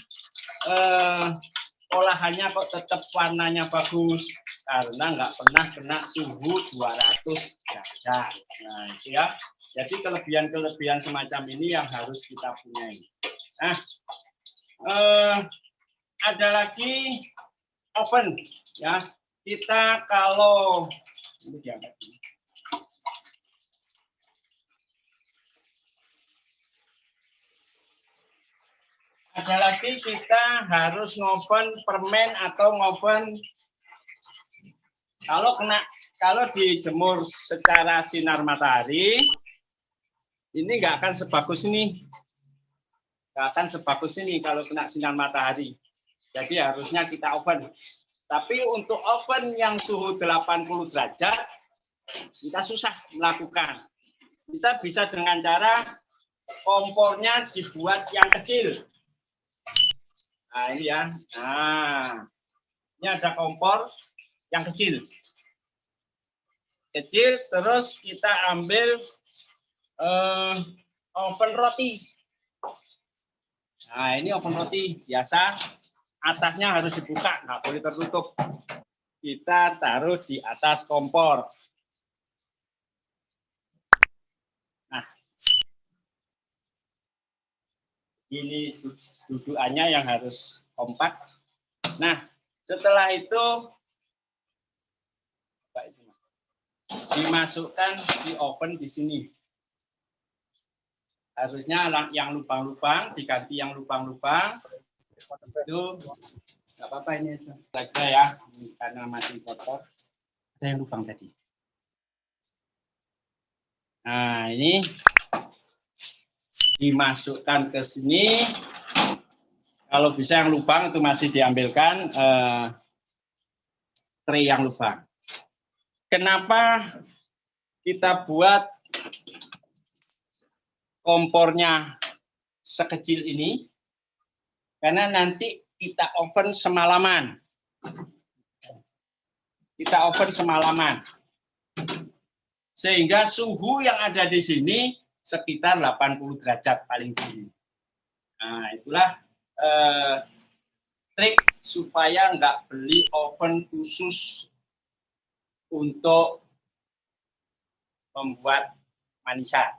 olahannya kok tetap warnanya bagus? Karena nggak pernah kena suhu 200 derajat. Nah, itu ya. Jadi kelebihan-kelebihan semacam ini yang harus kita punyai. Nah, ada lagi oven, ya. Kita kalau ini diangkat. Ada lagi kita harus ngoven permen atau ngoven kalau dijemur secara sinar matahari ini nggak akan sebagus ini. Nggak akan sebagus ini kalau kena sinar matahari. Jadi harusnya kita oven. Tapi untuk oven yang suhu 80 derajat, kita susah melakukan. Kita bisa dengan cara kompornya dibuat yang kecil. Nah, ini ya. Nah, ini ada kompor yang kecil. Kecil, terus kita ambil oven roti. Nah, ini oven roti biasa, atasnya harus dibuka, nggak boleh tertutup. Kita taruh di atas kompor. Nah, ini dudukannya yang harus kompak. Nah, setelah itu dimasukkan di oven di sini. Harusnya yang lubang-lubang diganti yang lubang-lubang. Itu nggak apa-apa ini saja ya, karena masih kotor. Ada yang lubang tadi. Nah, ini dimasukkan ke sini. Kalau bisa yang lubang itu masih diambilkan tray yang lubang. Kenapa kita buat kompornya sekecil ini karena nanti kita oven semalaman. Sehingga suhu yang ada di sini sekitar 80 derajat paling tinggi. Nah, itulah trik supaya nggak beli oven khusus untuk membuat manisan.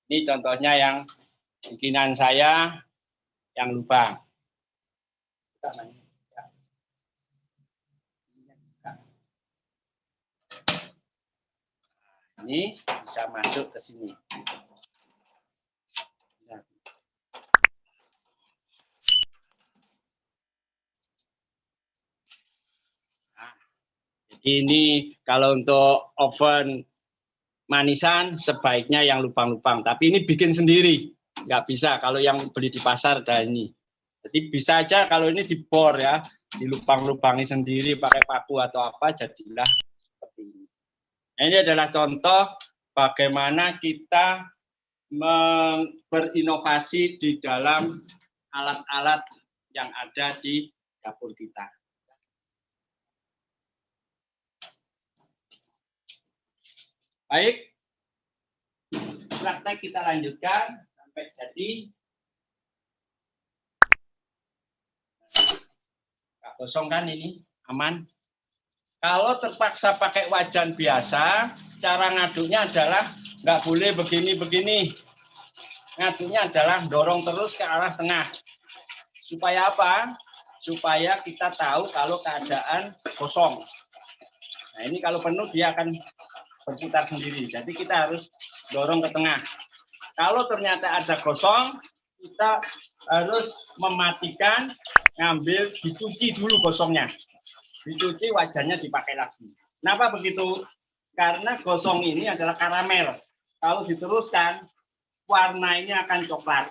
Ini contohnya yang bikinan saya yang lubang. Ini bisa masuk ke sini. Ini kalau untuk oven manisan sebaiknya yang lubang-lubang, tapi ini bikin sendiri, nggak bisa kalau yang beli di pasar ada ini. Jadi bisa aja kalau ini dibor ya, dilubang-lubangi sendiri pakai paku atau apa, jadilah seperti ini. Nah, ini adalah contoh bagaimana kita berinovasi di dalam alat-alat yang ada di dapur kita. Baik, praktek kita lanjutkan sampai jadi. Nggak kosong kan ini, aman. Kalau terpaksa pakai wajan biasa, cara ngaduknya adalah nggak boleh begini-begini. Ngaduknya adalah dorong terus ke arah tengah. Supaya apa? Supaya kita tahu kalau keadaan kosong. Nah ini kalau penuh dia akan berputar sendiri. Jadi kita harus dorong ke tengah. Kalau ternyata ada kosong, kita harus mematikan, ngambil, dicuci dulu kosongnya. Dicuci, wajannya dipakai lagi. Kenapa begitu? Karena gosong ini adalah karamel. Kalau diteruskan, warnanya akan coklat.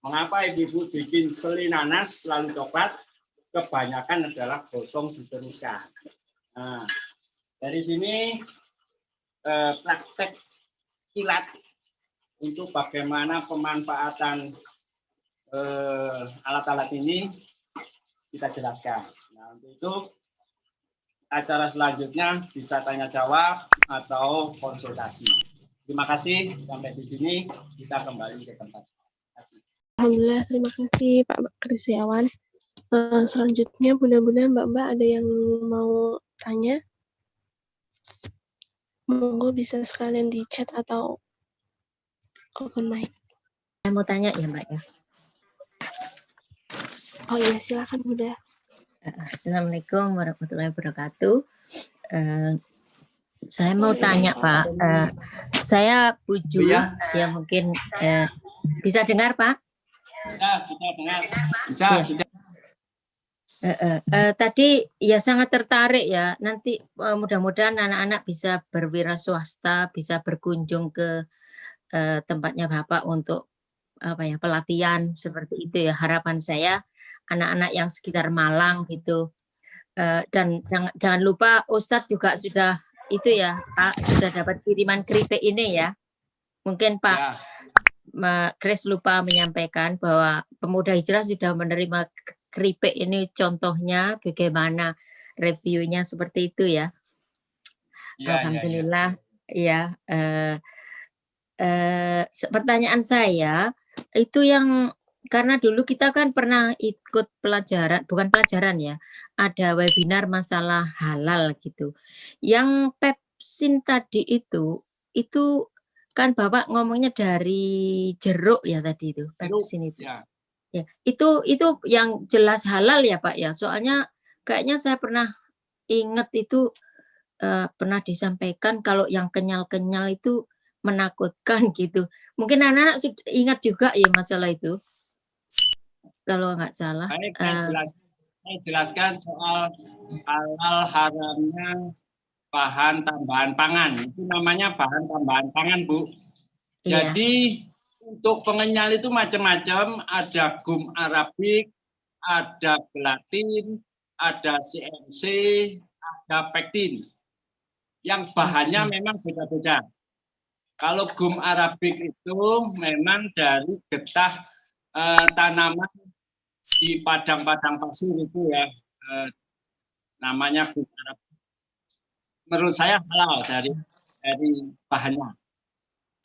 Mengapa ibu-ibu bikin selai nanas selalu coklat? Kebanyakan adalah gosong diteruskan. Nah, dari sini praktek kilat untuk bagaimana pemanfaatan alat-alat ini kita jelaskan. Nah, untuk itu acara selanjutnya bisa tanya jawab atau konsultasi. Terima kasih, sampai di sini kita kembali ke tempat. Terima kasih. Alhamdulillah, terima kasih Pak Kristiawan. Selanjutnya Bunda-bunda, Mbak-mbak ada yang mau tanya? Monggo bisa sekalian di chat atau open mic. Saya mau tanya ya Mbak ya. Oh iya, silakan Bunda. Assalamualaikum warahmatullahi wabarakatuh. Saya mau tanya Pak, saya Puju ya mungkin bisa dengar Pak? Bisa dengar. Bisa, ya. sudah. Tadi ya sangat tertarik ya, nanti mudah-mudahan anak-anak bisa berwira swasta, bisa berkunjung ke tempatnya Bapak untuk apa ya, pelatihan seperti itu ya. Harapan saya anak-anak yang sekitar Malang gitu, dan jangan lupa Ustadz juga sudah itu ya Pak, sudah dapat kiriman keripik ini ya. Mungkin Pak ya. Kris lupa menyampaikan bahwa Pemuda Hijrah sudah menerima keripik ini, contohnya bagaimana reviewnya seperti itu ya. Alhamdulillah ya. Pertanyaan saya itu yang karena dulu kita kan pernah ikut pelajaran, bukan pelajaran ya, ada webinar masalah halal gitu. Yang pepsin tadi itu kan Bapak ngomongnya dari jeruk ya tadi itu, pepsin itu. Ya, itu yang jelas halal ya Pak ya. Soalnya kayaknya saya pernah ingat itu pernah disampaikan kalau yang kenyal-kenyal itu menakutkan gitu. Mungkin anak-anak ingat juga ya masalah itu. Kalau nggak salah. Saya jelaskan soal halal haramnya bahan tambahan pangan. Itu namanya bahan tambahan pangan, Bu. Iya. Jadi untuk pengenyal itu macam-macam, ada gum arabik, ada gelatin, ada CMC, ada pektin. Yang bahannya memang beda-beda. Kalau gum arabik itu memang dari getah tanaman di padang-padang pasir itu ya, namanya gum arabik. Menurut saya halal dari bahannya.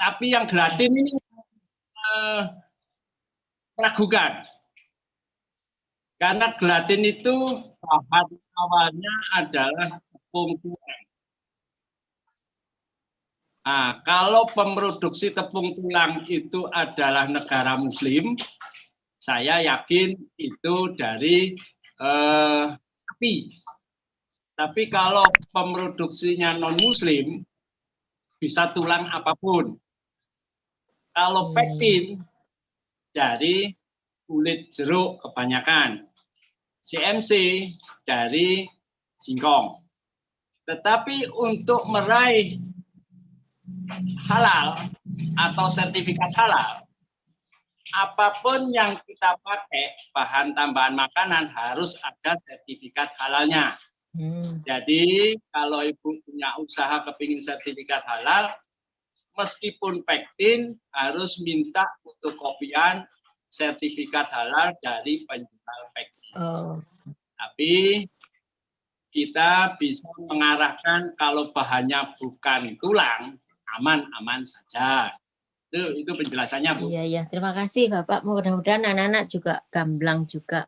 Tapi yang gelatin ini ragukan. Karena gelatin itu bahan awalnya adalah tepung tulang. Nah, kalau pemroduksi tepung tulang itu adalah negara Muslim, saya yakin itu dari sapi. Tapi kalau pemroduksinya non-Muslim, bisa tulang apapun. Kalau pektin dari kulit jeruk kebanyakan, CMC dari singkong. Tetapi untuk meraih halal atau sertifikat halal, apapun yang kita pakai bahan tambahan makanan harus ada sertifikat halalnya. Jadi kalau ibu punya usaha kepingin sertifikat halal, meskipun pektin harus minta fotokopian sertifikat halal dari penjual pektin. Tapi kita bisa mengarahkan kalau bahannya bukan tulang, aman-aman saja. Itu penjelasannya, Bu. Iya, terima kasih Bapak. Mudah-mudahan anak-anak juga gamblang juga,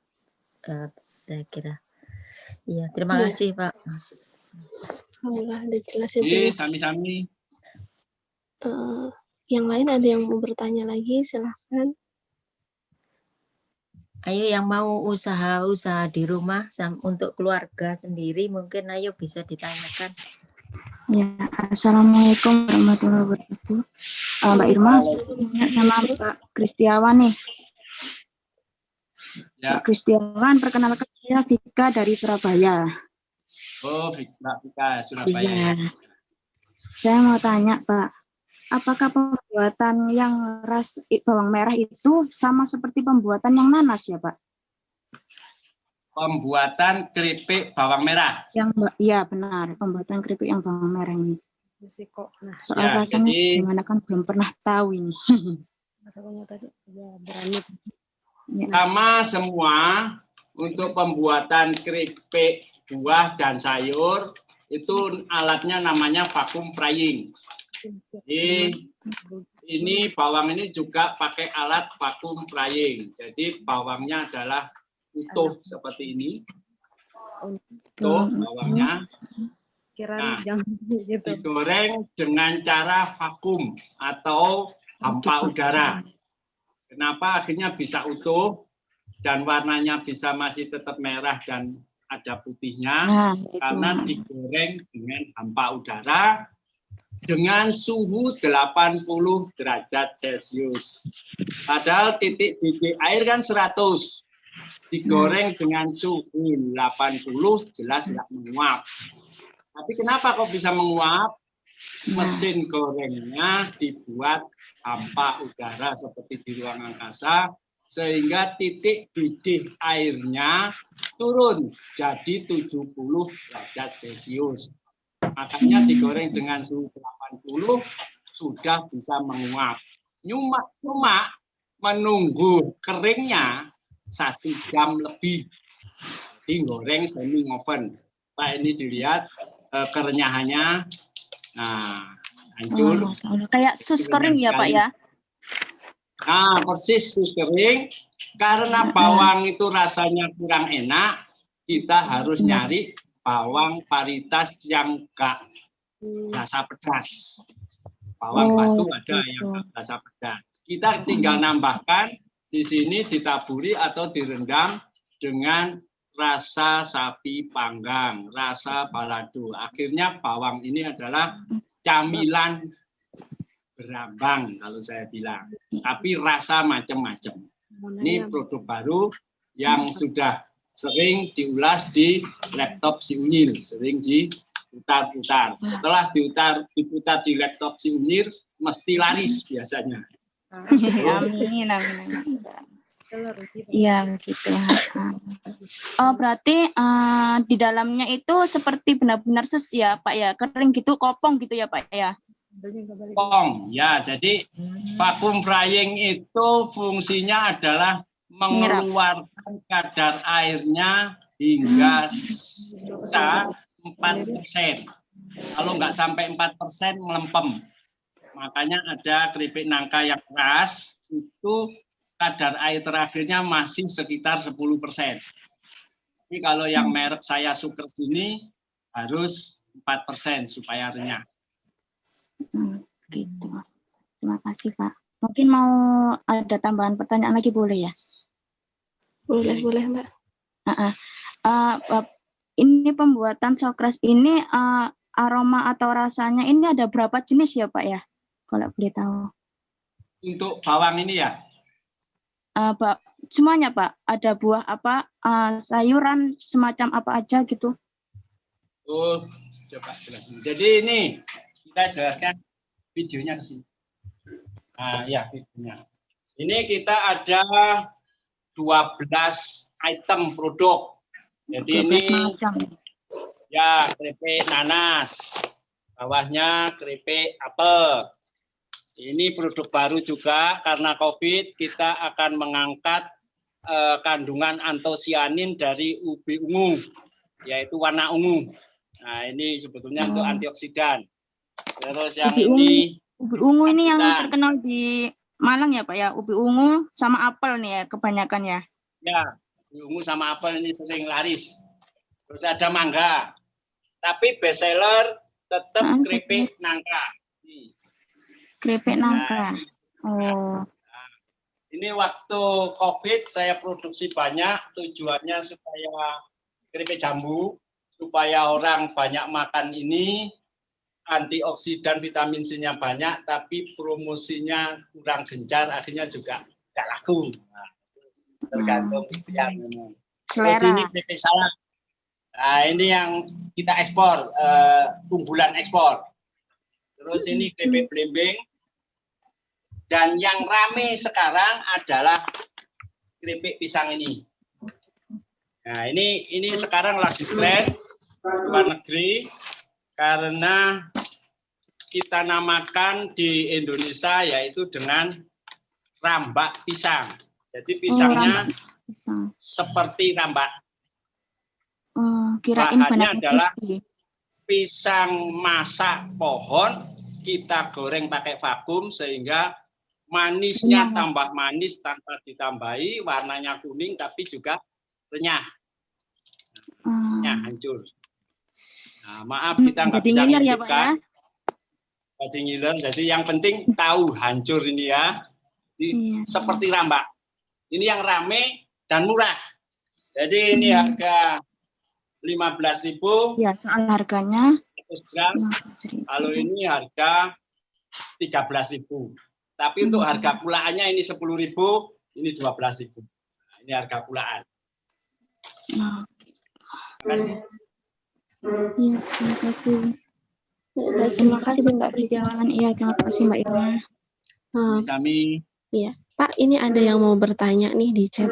saya kira. Iya, terima kasih Pak. Alhamdulillah udah jelas ya, Bu. Iya, sami-sami. Yang lain ada yang mau bertanya lagi, silahkan. Ayo yang mau usaha-usaha di rumah untuk keluarga sendiri, mungkin ayo bisa ditanyakan. Ya, assalamualaikum warahmatullahi wabarakatuh. Mbak Irma, sama Pak Kristiawan nih. Ya. Pak Kristiawan, perkenalkan saya Vika dari Surabaya. Oh, Mbak Vika, Surabaya. Iya. Saya mau tanya, Pak, apakah pembuatan yang ras bawang merah itu sama seperti pembuatan yang nanas ya, Pak? Pembuatan keripik bawang merah. Iya benar, pembuatan keripik yang bawang merah ini. Soal Ya, rasanya jadi, gimana kan belum pernah tahu ini. sama semua untuk pembuatan keripik buah dan sayur itu alatnya namanya vacuum frying. Jadi ini bawang ini juga pakai alat vacuum frying. Jadi bawangnya adalah utuh seperti ini. Utuh bawangnya. Nah, digoreng dengan cara vakum atau hampa udara. Kenapa akhirnya bisa utuh dan warnanya bisa masih tetap merah dan ada putihnya? Karena digoreng dengan hampa udara dengan suhu 80 derajat Celcius. Padahal titik-titik air kan 100. Digoreng dengan suhu 80 jelas nggak menguap. Tapi kenapa kok bisa menguap? Mesin gorengnya dibuat hampa udara seperti di ruang angkasa, sehingga titik didih airnya turun jadi 70 derajat Celcius. Makanya digoreng dengan suhu 80 sudah bisa menguap. Cuma menunggu keringnya 1 jam lebih. Digoreng semi oven. Pak, ini dilihat kerenyahannya. Nah, hancur. Kayak sus kering ya, Pak ya? Nah, persis sus kering. Karena bawang itu rasanya kurang enak, kita harus nyari bawang varietas yang enggak rasa pedas. Bawang batu ada yang enggak rasa pedas. Kita tinggal nambahkan di sini ditaburi atau direndam dengan rasa sapi panggang, rasa balado. Akhirnya bawang ini adalah camilan berambang kalau saya bilang. Tapi rasa macam-macam. Ini produk baru yang sudah sering diulas di laptop si Unyil, sering diputar-putar. Setelah diputar di laptop si Unyil, mesti laris biasanya. Amin. Iya gitu. Oh berarti di dalamnya itu seperti benar-benar ses ya Pak ya, kering gitu, kopong gitu ya Pak ya? Pong. Ya, jadi vacuum frying itu fungsinya adalah mengeluarkan kadar airnya hingga sisa 4%. Kalau nggak sampai 4% melempem. Makanya ada keripik nangka yang keras, itu kadar air terakhirnya masih sekitar 10%. Tapi kalau yang merek saya Sukers ini harus 4% supaya renyah. Gitu. Terima kasih, Pak. Mungkin mau ada tambahan pertanyaan lagi, boleh ya? Boleh, Mbak. Ini pembuatan sokras ini aroma atau rasanya ini ada berapa jenis ya, Pak ya? Kalau boleh tahu. Untuk bawang ini ya? Pak, semuanya, Pak. Ada buah apa, sayuran semacam apa aja gitu? Oh, coba jelaskan. Jadi ini kita jelaskan videonya ke sini. Nah, ya videonya. Ini kita ada 12 item produk. Jadi ini macam. Ya, keripik nanas. Bawahnya keripik apel. Ini produk baru juga karena COVID kita akan mengangkat kandungan antosianin dari ubi ungu, yaitu warna ungu. Nah, ini sebetulnya untuk antioksidan. Terus yang ubi ungu ini yang terkenal di Malang ya, Pak ya. Ubi ungu sama apel nih ya kebanyakan ya. Ya, ubi ungu sama apel ini sering laris. Terus ada mangga. Tapi best seller tetap keripik nangka. Keripik nangka. Oh. Ini waktu COVID saya produksi banyak, tujuannya supaya keripik jambu, supaya orang banyak makan ini, antioksidan vitamin C-nya banyak, tapi promosinya kurang gencar, akhirnya juga tidak laku. Nah, tergantung yang ngomong. Terus ini keripik salak. Nah, ini yang kita ekspor, unggulan ekspor. Terus ini keripik belimbing. Dan yang rame sekarang adalah keripik pisang ini. Nah, ini sekarang lagi tren luar negeri karena kita namakan di Indonesia yaitu dengan rambak pisang. Jadi pisangnya seperti rambak. Bahannya adalah pisang masak pohon, kita goreng pakai vakum sehingga manisnya tambah manis tanpa ditambahi, warnanya kuning tapi juga renyah. Hancur. Nah, maaf kita nggak bisa menunjukkan. Jadi ngiler, jadi yang penting tahu hancur ini ya. Seperti rambak. Ini yang rame dan murah. Jadi ini harga 15.000. Ya, soal harganya. 100 gram. Kalau ini harga 13.000. Tapi untuk harga pulaannya ini 10.000, ini 12.000. Nah, ini harga pulaan. Terima kasih. Iya, terima kasih. Terima kasih Mbak Perjalanan. Iya, terima kasih Mbak Irma. Kami. Iya, Pak, ini ada yang mau bertanya nih di chat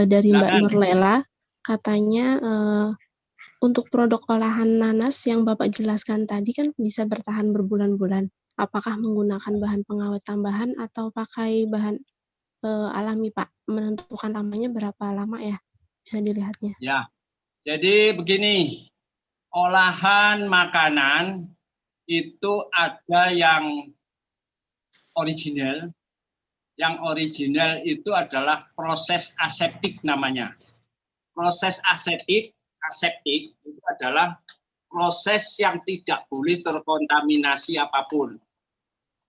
dari Mbak Nurlela. Katanya untuk produk olahan nanas yang Bapak jelaskan tadi kan bisa bertahan berbulan-bulan. Apakah menggunakan bahan pengawet tambahan atau pakai bahan alami, Pak? Menentukan lamanya berapa lama ya? Bisa dilihatnya. Ya, jadi begini, olahan makanan itu ada yang original. Yang original itu adalah proses aseptik namanya. Proses aseptik itu adalah proses yang tidak boleh terkontaminasi apapun.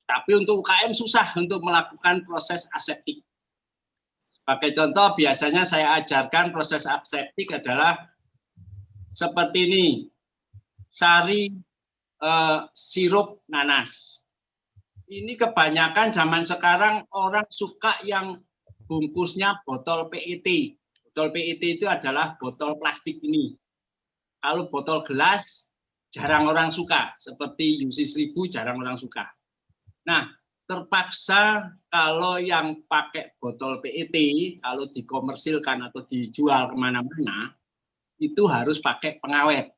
Tapi untuk UKM susah untuk melakukan proses aseptik. Sebagai contoh, biasanya saya ajarkan proses aseptik adalah seperti ini. Sari sirup nanas. Ini kebanyakan zaman sekarang orang suka yang bungkusnya botol PET. Botol PET itu adalah botol plastik ini. Kalau botol gelas, jarang orang suka. Seperti UC 1000, jarang orang suka. Nah, terpaksa kalau yang pakai botol PET, kalau dikomersilkan atau dijual kemana-mana, itu harus pakai pengawet.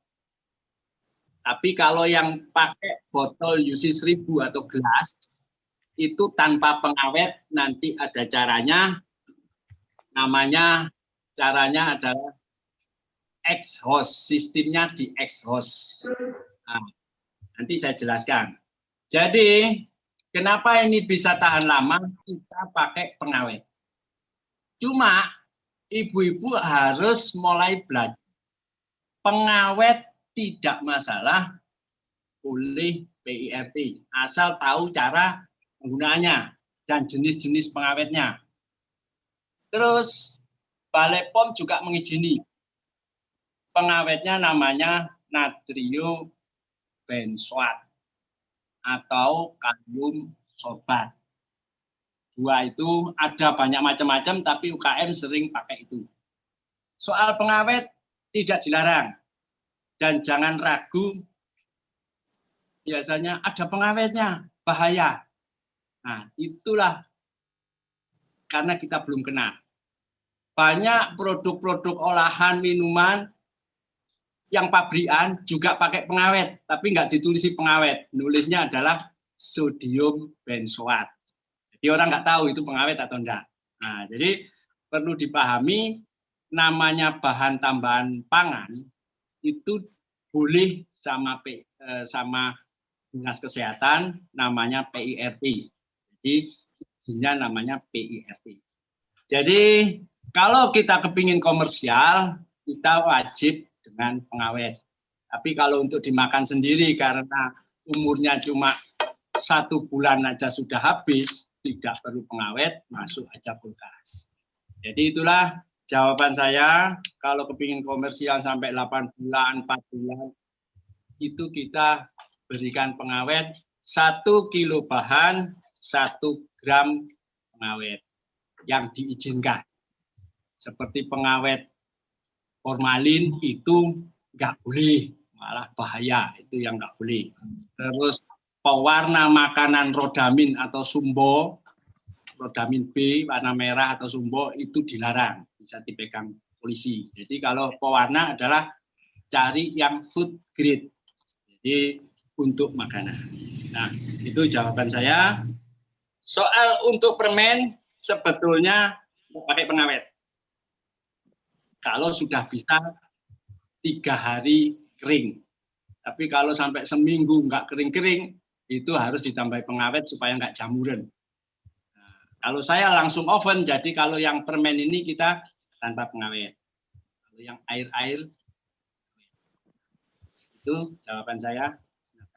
Tapi kalau yang pakai botol UC 1000 atau gelas, itu tanpa pengawet, nanti ada caranya. Caranya adalah exhaust, sistemnya di exhaust. Nah, nanti saya jelaskan. Jadi, kenapa ini bisa tahan lama? Kita pakai pengawet. Cuma, ibu-ibu harus mulai belajar. Pengawet tidak masalah, boleh PIRT, asal tahu cara penggunaannya dan jenis-jenis pengawetnya. Terus, Balai POM juga mengizini. Pengawetnya namanya natrium benzoat atau kalium sorbat. Dua itu ada banyak macam-macam, tapi UKM sering pakai itu. Soal pengawet tidak dilarang. Dan jangan ragu, biasanya ada pengawetnya, bahaya. Nah, itulah karena kita belum kenal. Banyak produk-produk olahan minuman yang pabrikan juga pakai pengawet, tapi nggak ditulisi pengawet. Nulisnya adalah sodium benzoat. Jadi orang nggak tahu itu pengawet atau enggak. Nah, jadi perlu dipahami namanya bahan tambahan pangan itu boleh sama Dinas Kesehatan namanya PIRT. Jadi izinnya namanya PIRT. Jadi kalau kita kepingin komersial, kita wajib dengan pengawet. Tapi kalau untuk dimakan sendiri karena umurnya cuma 1 bulan aja sudah habis, tidak perlu pengawet, masuk aja kulkas. Jadi itulah jawaban saya. Kalau kepingin komersial sampai 8 bulan, 4 bulan, itu kita berikan pengawet 1 kilo bahan, 1 gram pengawet yang diizinkan. Seperti pengawet formalin itu nggak boleh, malah bahaya, itu yang nggak boleh. Terus pewarna makanan rodamin atau sumbo, rodamin B warna merah atau sumbo itu dilarang, bisa dipegang polisi. Jadi kalau pewarna adalah cari yang food grade, jadi untuk makanan. Nah, itu jawaban saya. Soal untuk permen sebetulnya pakai pengawet. Kalau sudah bisa 3 hari kering. Tapi kalau sampai seminggu nggak kering-kering, itu harus ditambahi pengawet supaya nggak jamuran. Nah, kalau saya langsung oven, jadi kalau yang permen ini kita tanpa pengawet. Kalau yang air-air, itu jawaban saya.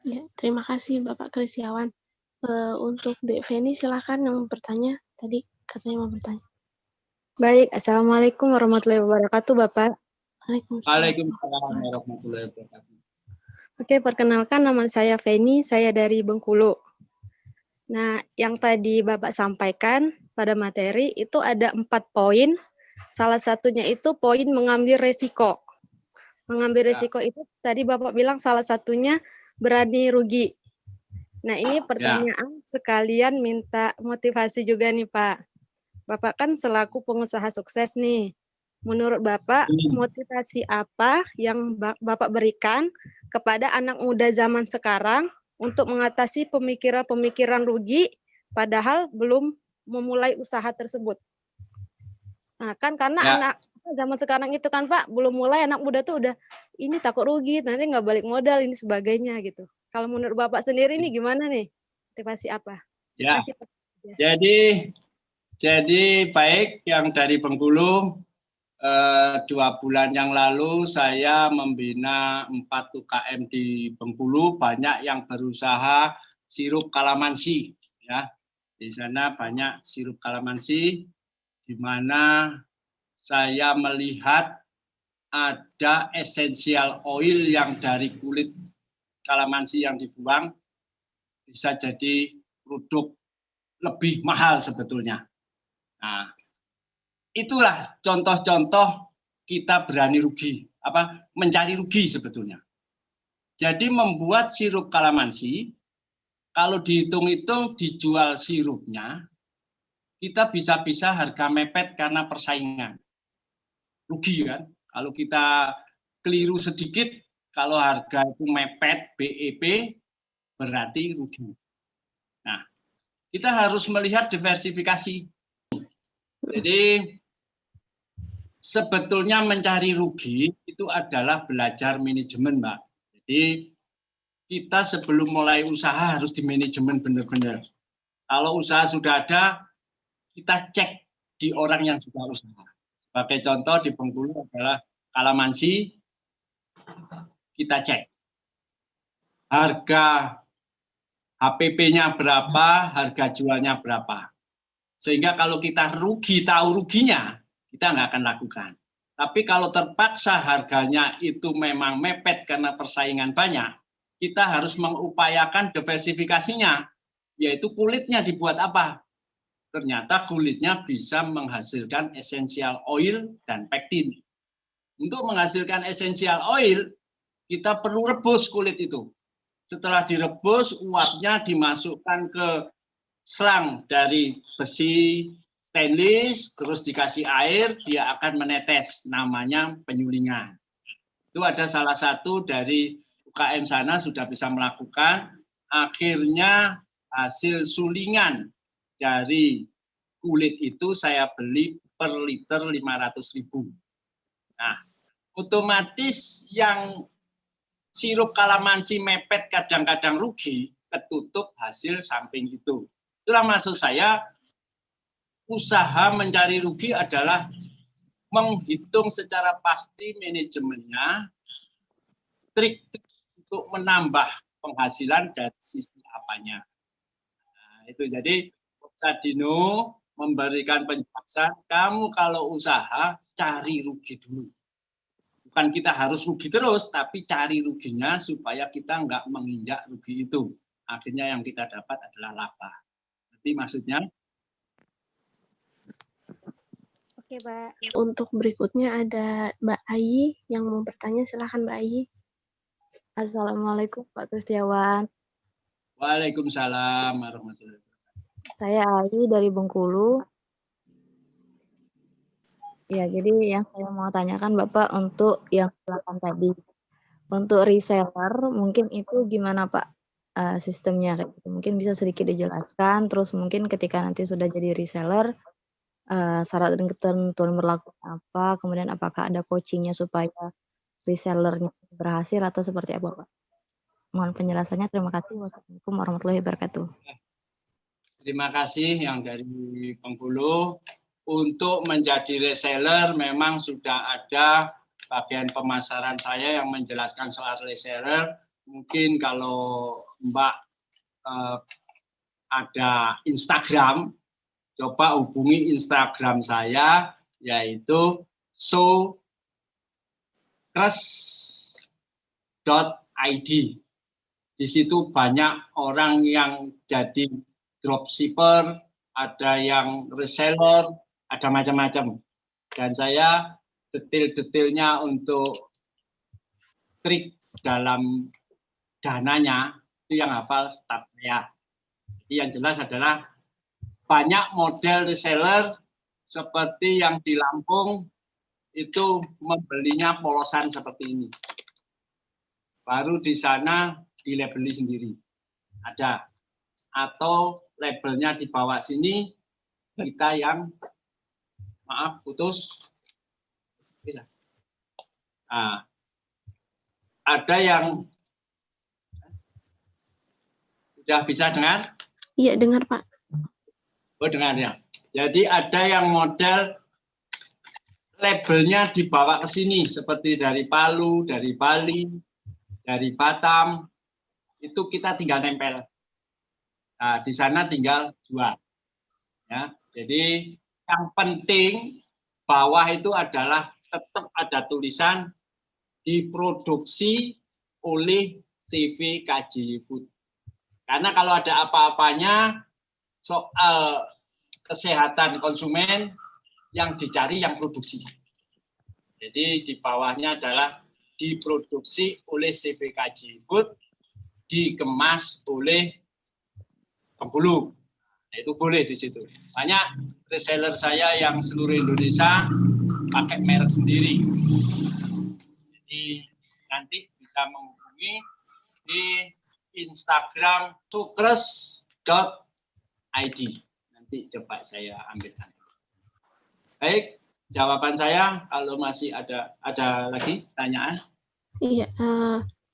Ya, terima kasih Bapak Kristiawan. Untuk Dek Feni silakan yang bertanya. Tadi katanya mau bertanya. Baik, Assalamualaikum warahmatullahi wabarakatuh, Bapak. Waalaikumsalam warahmatullahi wabarakatuh. Oke, perkenalkan nama saya Feni, saya dari Bengkulu. Nah, yang tadi Bapak sampaikan pada materi itu ada 4 poin. Salah satunya itu poin mengambil resiko. Mengambil resiko itu tadi Bapak bilang salah satunya berani rugi. Nah, ini pertanyaan sekalian minta motivasi juga nih, Pak. Bapak kan selaku pengusaha sukses nih. Menurut Bapak, motivasi apa yang Bapak berikan kepada anak muda zaman sekarang untuk mengatasi pemikiran-pemikiran rugi padahal belum memulai usaha tersebut? Nah, kan karena anak zaman sekarang itu kan Pak, belum mulai, anak muda tuh udah ini takut rugi, nanti nggak balik modal, ini sebagainya gitu. Kalau menurut Bapak sendiri ini gimana nih? Motivasi apa? Ya, jadi baik yang dari Bengkulu, 2 bulan yang lalu saya membina 4 UKM di Bengkulu, banyak yang berusaha sirup kalamansi, ya. Di sana banyak sirup kalamansi, di mana saya melihat ada essential oil yang dari kulit kalamansi yang dibuang bisa jadi produk lebih mahal sebetulnya. Nah, itulah contoh-contoh kita berani rugi, mencari rugi sebetulnya. Jadi membuat sirup kalamansi, kalau dihitung-hitung dijual sirupnya, kita bisa-bisa harga mepet karena persaingan. Rugi kan? Kalau kita keliru sedikit, Kalau harga itu mepet BEP berarti rugi. Nah, kita harus melihat diversifikasi. Jadi sebetulnya mencari rugi itu adalah belajar manajemen, Mbak. Jadi kita sebelum mulai usaha harus di manajemen benar-benar. Kalau usaha sudah ada, kita cek di orang yang sudah usaha. Sebagai contoh di Bengkulu adalah Kalamansi, kita cek harga HPP-nya berapa, harga jualnya berapa. Sehingga kalau kita rugi, tahu ruginya, kita nggak akan lakukan. Tapi kalau terpaksa harganya itu memang mepet karena persaingan banyak, kita harus mengupayakan diversifikasinya, yaitu kulitnya dibuat apa? Ternyata kulitnya bisa menghasilkan essential oil dan pektin. Untuk menghasilkan essential oil, kita perlu rebus kulit itu. Setelah direbus, uapnya dimasukkan ke selang dari besi stainless, terus dikasih air, dia akan menetes, namanya penyulingan. Itu ada salah satu dari UKM sana sudah bisa melakukan, akhirnya hasil sulingan dari kulit itu saya beli per liter 500.000. Nah, otomatis yang sirup kalamansi mepet kadang-kadang rugi, ketutup hasil samping itu. Itulah maksud saya, usaha mencari rugi adalah menghitung secara pasti manajemennya, trik untuk menambah penghasilan dari sisi apanya. Nah, itu jadi Sadino memberikan penjelasan, kamu kalau usaha cari rugi dulu. Bukan kita harus rugi terus, tapi cari ruginya supaya kita nggak menginjak rugi itu. Akhirnya yang kita dapat adalah laba. Jadi maksudnya? Oke, Mbak. Untuk berikutnya ada Mbak Ayi yang mau bertanya, silahkan Mbak Ayi. Assalamualaikum Pak Kristiawan. Waalaikumsalam warahmatullahi wabarakatuh. Saya Ayi dari Bengkulu. Ya, jadi yang saya mau tanyakan Bapak untuk yang belakang tadi. Untuk reseller, mungkin itu gimana Pak sistemnya? Kayak gitu. Mungkin bisa sedikit dijelaskan, terus mungkin ketika nanti sudah jadi reseller, syarat dan ketentuan berlaku apa, kemudian apakah ada coachingnya supaya resellernya berhasil atau seperti apa Pak? Mohon penjelasannya, terima kasih. Wassalamualaikum warahmatullahi wabarakatuh. Terima kasih yang dari Bengkulu. Untuk menjadi reseller memang sudah ada bagian pemasaran saya yang menjelaskan soal reseller. Mungkin kalau Mbak ada Instagram, coba hubungi Instagram saya, yaitu socrest.id. Di situ banyak orang yang jadi dropshipper, ada yang reseller, ada macam-macam. Dan saya detail-detailnya untuk trik dalam dananya, itu yang hafal staf saya. Jadi yang jelas adalah banyak model reseller seperti yang di Lampung itu membelinya polosan seperti ini. Baru di sana dilabeli sendiri. Ada. Atau labelnya dibawa sini, kita yang maaf putus. Nah, ada yang sudah bisa dengar? Iya, dengar Pak. Oh, dengar ya. Jadi ada yang model labelnya dibawa ke sini seperti dari Palu, dari Bali, dari Batam. Itu kita tinggal nempel. Nah, di sana tinggal jual. Ya, jadi yang penting bawah itu adalah tetap ada tulisan diproduksi oleh CV KJY Food. Karena kalau ada apa-apanya soal kesehatan konsumen, yang dicari yang produksi. Jadi di bawahnya adalah diproduksi oleh CV KJY Food, dikemas oleh Bengkulu. Nah, itu boleh di situ. Banyak reseller saya yang seluruh Indonesia pakai merek sendiri. Jadi nanti bisa bisa menghubungi di Instagram sukres.id. Nanti coba saya ambilkan. Baik, jawaban saya. Kalau masih ada lagi pertanyaan? Iya,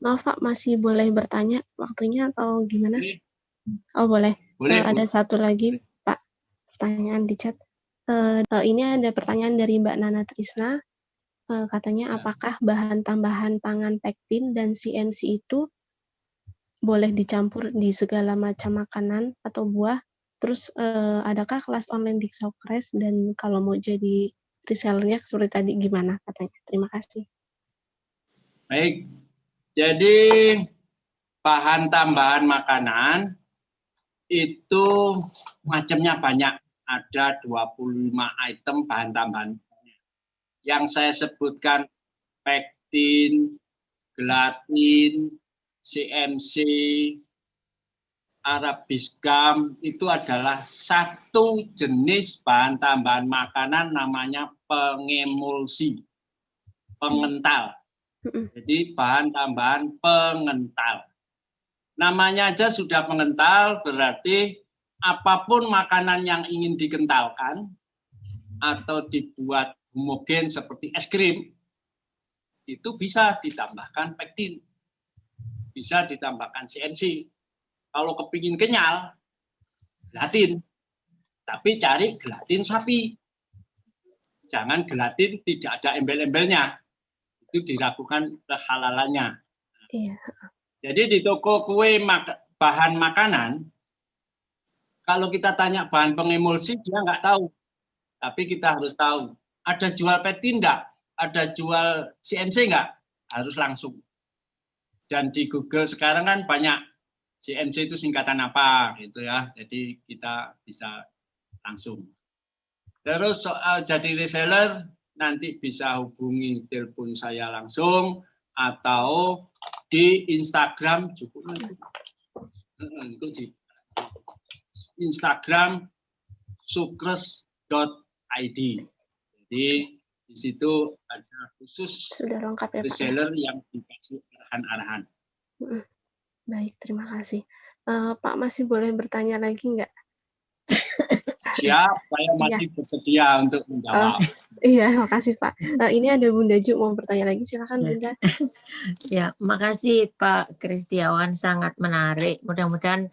maaf Pak, masih boleh bertanya waktunya atau gimana? Oh boleh. Boleh. Ada satu lagi Pak, pertanyaan di chat. Ini ada pertanyaan dari Mbak Nana Trisna. Katanya apakah bahan tambahan pangan pektin dan CNC itu boleh dicampur di segala macam makanan atau buah? Terus adakah kelas online di Sokres, dan kalau mau jadi resellernya seperti tadi gimana katanya? Terima kasih. Baik, jadi bahan tambahan makanan itu macamnya banyak. Ada 25 item bahan tambahan. Yang saya sebutkan pektin, gelatin, CMC, Arabiscum itu adalah satu jenis bahan tambahan makanan namanya pengemulsi, pengental. Jadi bahan tambahan pengental. Namanya aja sudah pengental, berarti apapun makanan yang ingin dikentalkan atau dibuat homogen seperti es krim, itu bisa ditambahkan pektin, bisa ditambahkan CNC. Kalau kepingin kenyal, gelatin, tapi cari gelatin sapi. Jangan gelatin tidak ada embel-embelnya, itu diragukan kehalalannya. Iya. Jadi di toko kue bahan makanan, kalau kita tanya bahan pengemulsi, dia nggak tahu. Tapi kita harus tahu, ada jual pektin enggak? Ada jual CNC enggak? Harus langsung. Dan di Google sekarang kan banyak CNC itu singkatan apa gitu ya. Jadi kita bisa langsung. Terus soal jadi reseller, nanti bisa hubungi telepon saya langsung atau di Instagram, cukup nanti. Itu di Instagram sukres.id. Jadi di situ ada khusus Sudah lengkap ya Pak. reseller yang dikasih arahan-arahan. Baik, terima kasih. Pak masih boleh bertanya lagi nggak? Siap, saya masih bersedia untuk menjawab. Iya, makasih Pak. Ini ada Bunda Ju mau bertanya lagi, silakan Bunda. Ya, makasih Pak Kristiawan, sangat menarik. Mudah-mudahan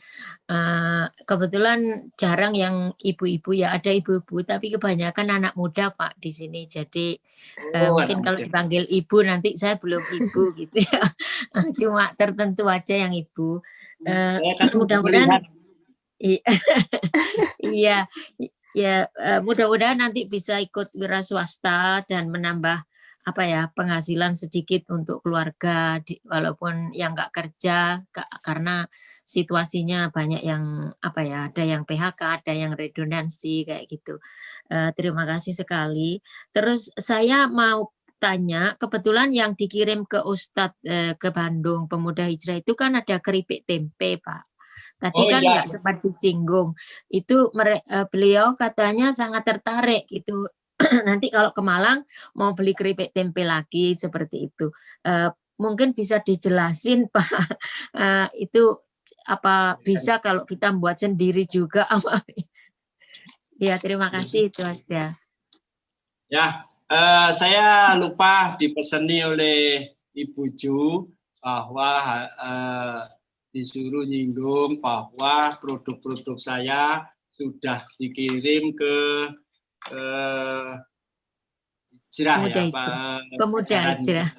kebetulan jarang yang ibu-ibu ya, ada ibu-ibu tapi kebanyakan anak muda Pak di sini. Jadi mungkin kalau dipanggil ibu nanti saya belum ibu gitu ya. Cuma tertentu aja yang ibu. Mudah-mudahan iya, ya mudah-mudahan nanti bisa ikut wira swasta dan menambah apa ya penghasilan sedikit untuk keluarga, walaupun yang nggak kerja karena situasinya banyak yang apa ya, ada yang PHK, ada yang redundansi kayak gitu. Terima kasih sekali. Terus saya mau tanya, kebetulan yang dikirim ke Ustadz ke Bandung Pemuda Hijrah itu kan ada keripik tempe Pak. Tadi kan nggak sempat disinggung, itu beliau katanya sangat tertarik gitu. Nanti kalau ke Malang mau beli keripik tempe lagi seperti itu. Mungkin bisa dijelasin Pak, itu apa bisa kalau kita buat sendiri juga? Ya terima kasih, itu aja. Ya, saya lupa dipeseni oleh Ibu Ju bahwa disuruh nyinggung bahwa produk-produk saya sudah dikirim ke Hijrah ya Pak. Pemuda Hijrah.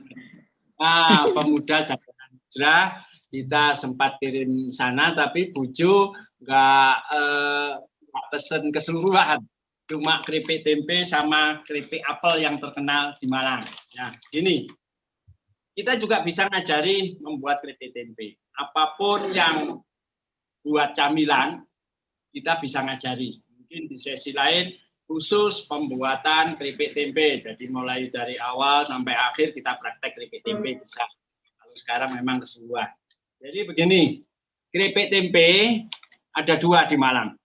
Pemuda Jajaran Hijrah, kita sempat kirim sana, tapi Buju nggak pesen keseluruhan, cuma keripik tempe sama keripik apel yang terkenal di Malang. Ya, gini, kita juga bisa ngajari membuat keripik tempe. Apapun yang buat camilan, kita bisa ngajari. Mungkin di sesi lain khusus pembuatan keripik tempe. Jadi mulai dari awal sampai akhir kita praktek keripik tempe bisa. Kalau sekarang memang keseluruhan. Jadi begini, keripik tempe ada 2 di Malang.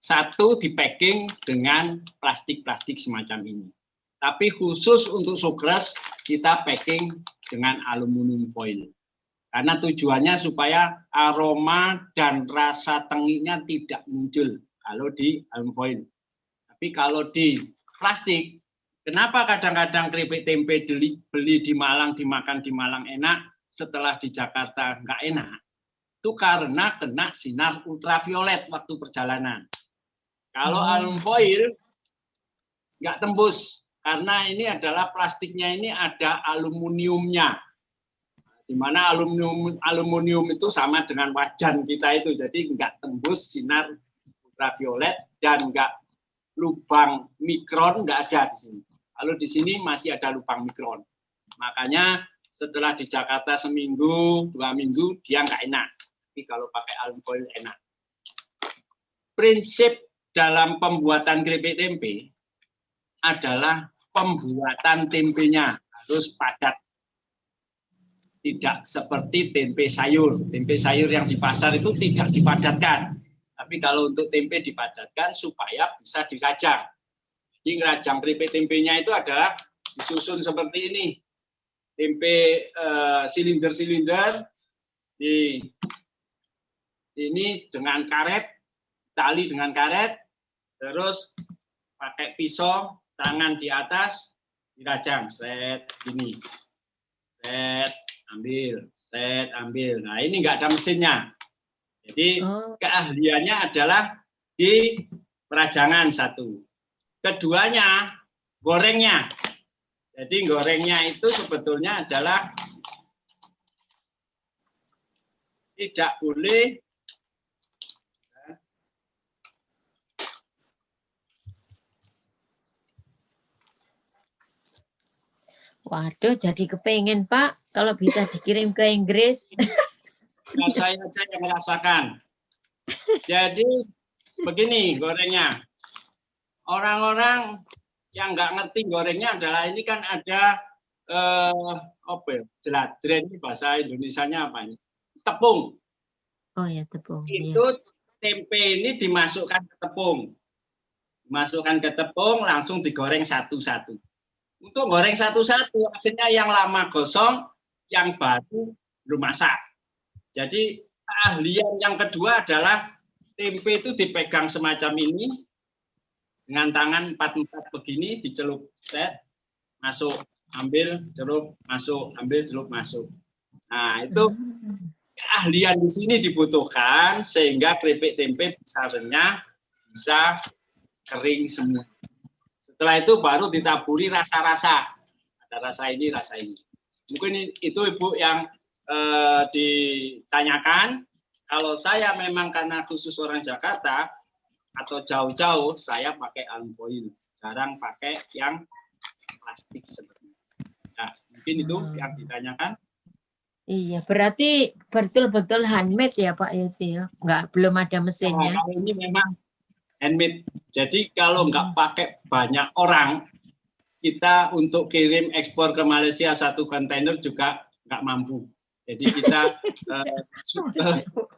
Satu di packing dengan plastik-plastik semacam ini. Tapi khusus untuk Sukres kita packing dengan aluminium foil. Karena tujuannya supaya aroma dan rasa tengiknya tidak muncul kalau di aluminium foil. Tapi kalau di plastik, kenapa kadang-kadang keripik tempe beli di Malang, dimakan di Malang enak, setelah di Jakarta nggak enak? Itu karena kena sinar ultraviolet waktu perjalanan. Kalau aluminium foil nggak tembus, karena ini adalah plastiknya ini ada aluminiumnya. Di mana aluminium itu sama dengan wajan kita itu, jadi nggak tembus sinar ultraviolet dan nggak lubang mikron, nggak ada di sini. Kalau di sini masih ada lubang mikron. Makanya setelah di Jakarta seminggu, 2 minggu dia nggak enak. Tapi kalau pakai aluminium foil enak. Prinsip dalam pembuatan keripik tempe adalah pembuatan tempenya harus padat. Tidak seperti tempe sayur. Tempe sayur yang di pasar itu tidak dipadatkan. Tapi kalau untuk tempe dipadatkan supaya bisa dirajang. Jadi ngerajang keripik tempenya itu adalah disusun seperti ini. Tempe silinder-silinder ini dengan karet, tali dengan karet, terus pakai pisau, tangan di atas, dirajang, set gini. Set, ambil. Nah, ini nggak ada mesinnya. Jadi keahliannya adalah di perajangan satu. Keduanya, gorengnya. Jadi gorengnya itu sebetulnya adalah tidak boleh Waduh, jadi kepengen Pak, kalau bisa dikirim ke Inggris. Nah, saya aja yang merasakan. Jadi begini gorengnya. Orang-orang yang nggak ngerti gorengnya adalah ini kan ada jeladren, ini bahasa Indonesianya apa ini? Tepung. Oh ya, tepung. Itu tempe ini dimasukkan ke tepung. Dimasukkan ke tepung langsung digoreng satu-satu. Untuk goreng satu-satu, hasilnya yang lama gosong, yang baru belum masak. Jadi keahlian yang kedua adalah tempe itu dipegang semacam ini, dengan tangan 4-4 begini, dicelup, set, masuk, ambil, celup, masuk, ambil, celup, masuk. Nah, itu keahlian di sini dibutuhkan, sehingga keripik tempe bisa renyah, bisa kering semua. Setelah itu baru ditaburi rasa-rasa. Ada rasa ini, rasa ini. Mungkin itu Ibu yang ditanyakan. Kalau saya memang karena khusus orang Jakarta atau jauh-jauh, saya pakai aluminium foil. Jarang pakai yang plastik seperti itu. Nah, mungkin itu yang ditanyakan. Iya, berarti betul-betul handmade ya Pak Yeti ya? Belum ada mesinnya. Nah, kalau ini memang handmade. Jadi kalau nggak pakai banyak orang, kita untuk kirim ekspor ke Malaysia 1 kontainer juga nggak mampu. Jadi kita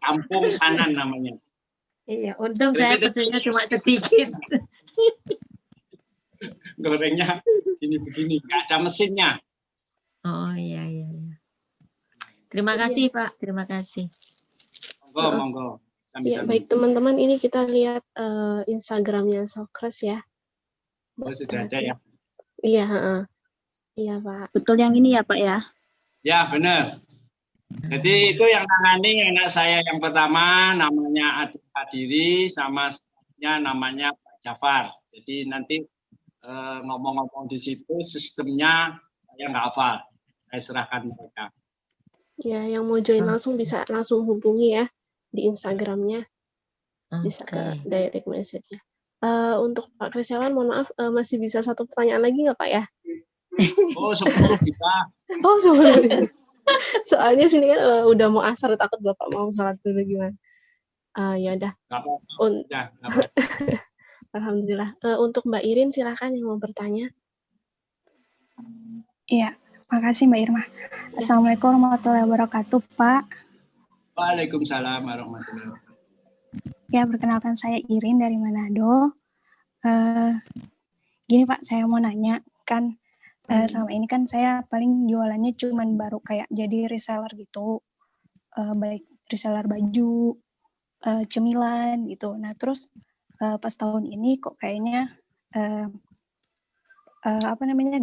kampung sanan namanya. Iya, untung saya pesennya cuma sedikit. Gorengnya begini, nggak ada mesinnya. Oh iya. Terima kasih Pak, terima kasih. Monggo. Ya, baik teman-teman, ini kita lihat Instagramnya Sokres ya. Oh, sudah ada ya? Iya, iya Pak. Betul yang ini ya Pak ya? Ya benar. Jadi itu yang nangani anak saya yang pertama, namanya Adik Adiri, sama namanya Pak Jafar. Jadi nanti ngomong-ngomong di situ sistemnya saya nggak hafal. Saya serahkan mereka. Ya, yang mau join langsung bisa langsung hubungi ya di Instagramnya, bisa ke direct message ya. Untuk Pak Krisyawan, mohon maaf, masih bisa 1 pertanyaan lagi nggak Pak ya? Oh, 10 bisa. Oh, 10. Soalnya sini kan udah mau asar, takut Bapak mau sholat dulu gimana? Ya udah. Alhamdulillah. Untuk Mbak Irin silakan yang mau bertanya. Iya, makasih Mbak Irma. Assalamualaikum warahmatullahi wabarakatuh, Pak. Waalaikumsalam warahmatullahi wabarakatuh. Ya, perkenalkan saya Irin dari Manado. Gini Pak, saya mau nanya, kan Selama ini kan saya paling jualannya cuman baru kayak jadi reseller gitu, baik reseller baju, cemilan gitu. Nah terus pas tahun ini kok kayaknya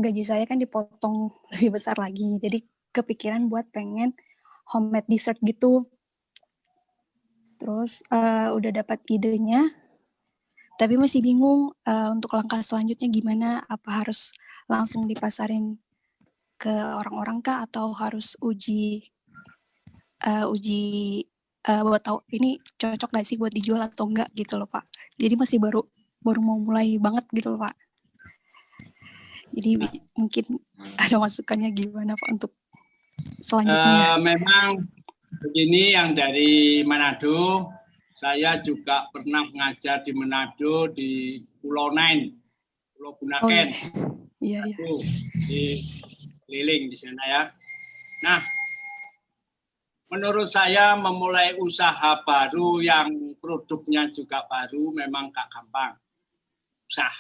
gaji saya kan dipotong lebih besar lagi. Jadi kepikiran buat pengen homemade dessert gitu. Terus udah dapat idenya, tapi masih bingung untuk langkah selanjutnya gimana. Apa harus langsung dipasarin ke orang-orang kah, atau harus uji buat tahu ini cocok gak sih buat dijual atau enggak gitu loh Pak. Jadi masih baru mau mulai banget gitu loh Pak. Jadi mungkin ada masukannya gimana Pak untuk selanjutnya? Memang begini, yang dari Manado, saya juga pernah mengajar di Manado di Pulau Nain, Pulau Bunaken. Iya. Di keliling di sana ya. Nah, menurut saya memulai usaha baru yang produknya juga baru memang gak gampang. Susah.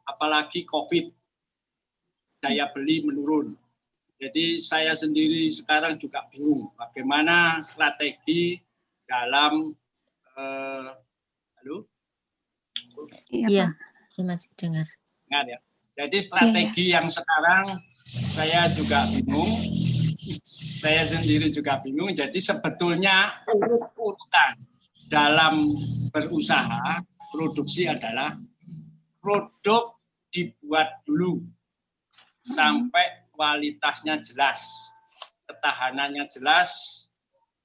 Apalagi COVID, daya beli menurun. Jadi saya sendiri sekarang juga bingung bagaimana strategi dalam halo? Iya, masih dengar. Dengar ya. Jadi strategi yang sekarang saya juga bingung. Saya sendiri juga bingung. Jadi sebetulnya urut-urutan dalam berusaha produksi adalah produk dibuat dulu sampai kualitasnya jelas, ketahanannya jelas,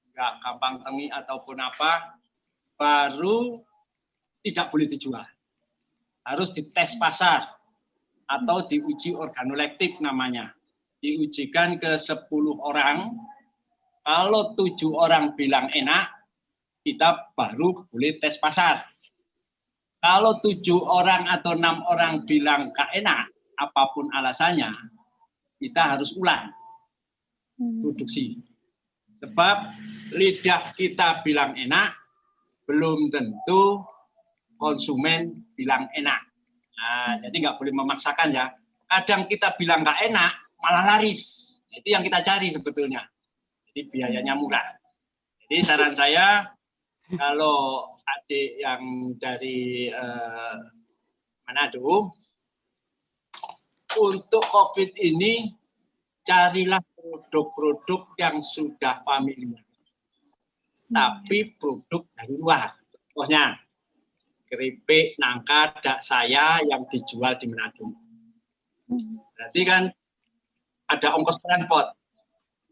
nggak gampang tengi ataupun apa, baru tidak boleh dijual. Harus dites pasar atau diuji organoleptik namanya. Diujikan ke 10 orang, kalau 7 orang bilang enak, kita baru boleh tes pasar. Kalau 7 orang atau 6 orang bilang gak enak, apapun alasannya, kita harus ulang produksi. Sebab lidah kita bilang enak, belum tentu konsumen bilang enak. Nah, jadi nggak boleh memaksakan ya. Kadang kita bilang nggak enak, malah laris. Itu yang kita cari sebetulnya. Jadi biayanya murah. Jadi saran saya, kalau adik yang dari Manado, untuk COVID ini carilah produk-produk yang sudah familiar, tapi produk dari luar. Contohnya keripik, nangka, dak saya yang dijual di Manado. Berarti kan ada ongkos transport.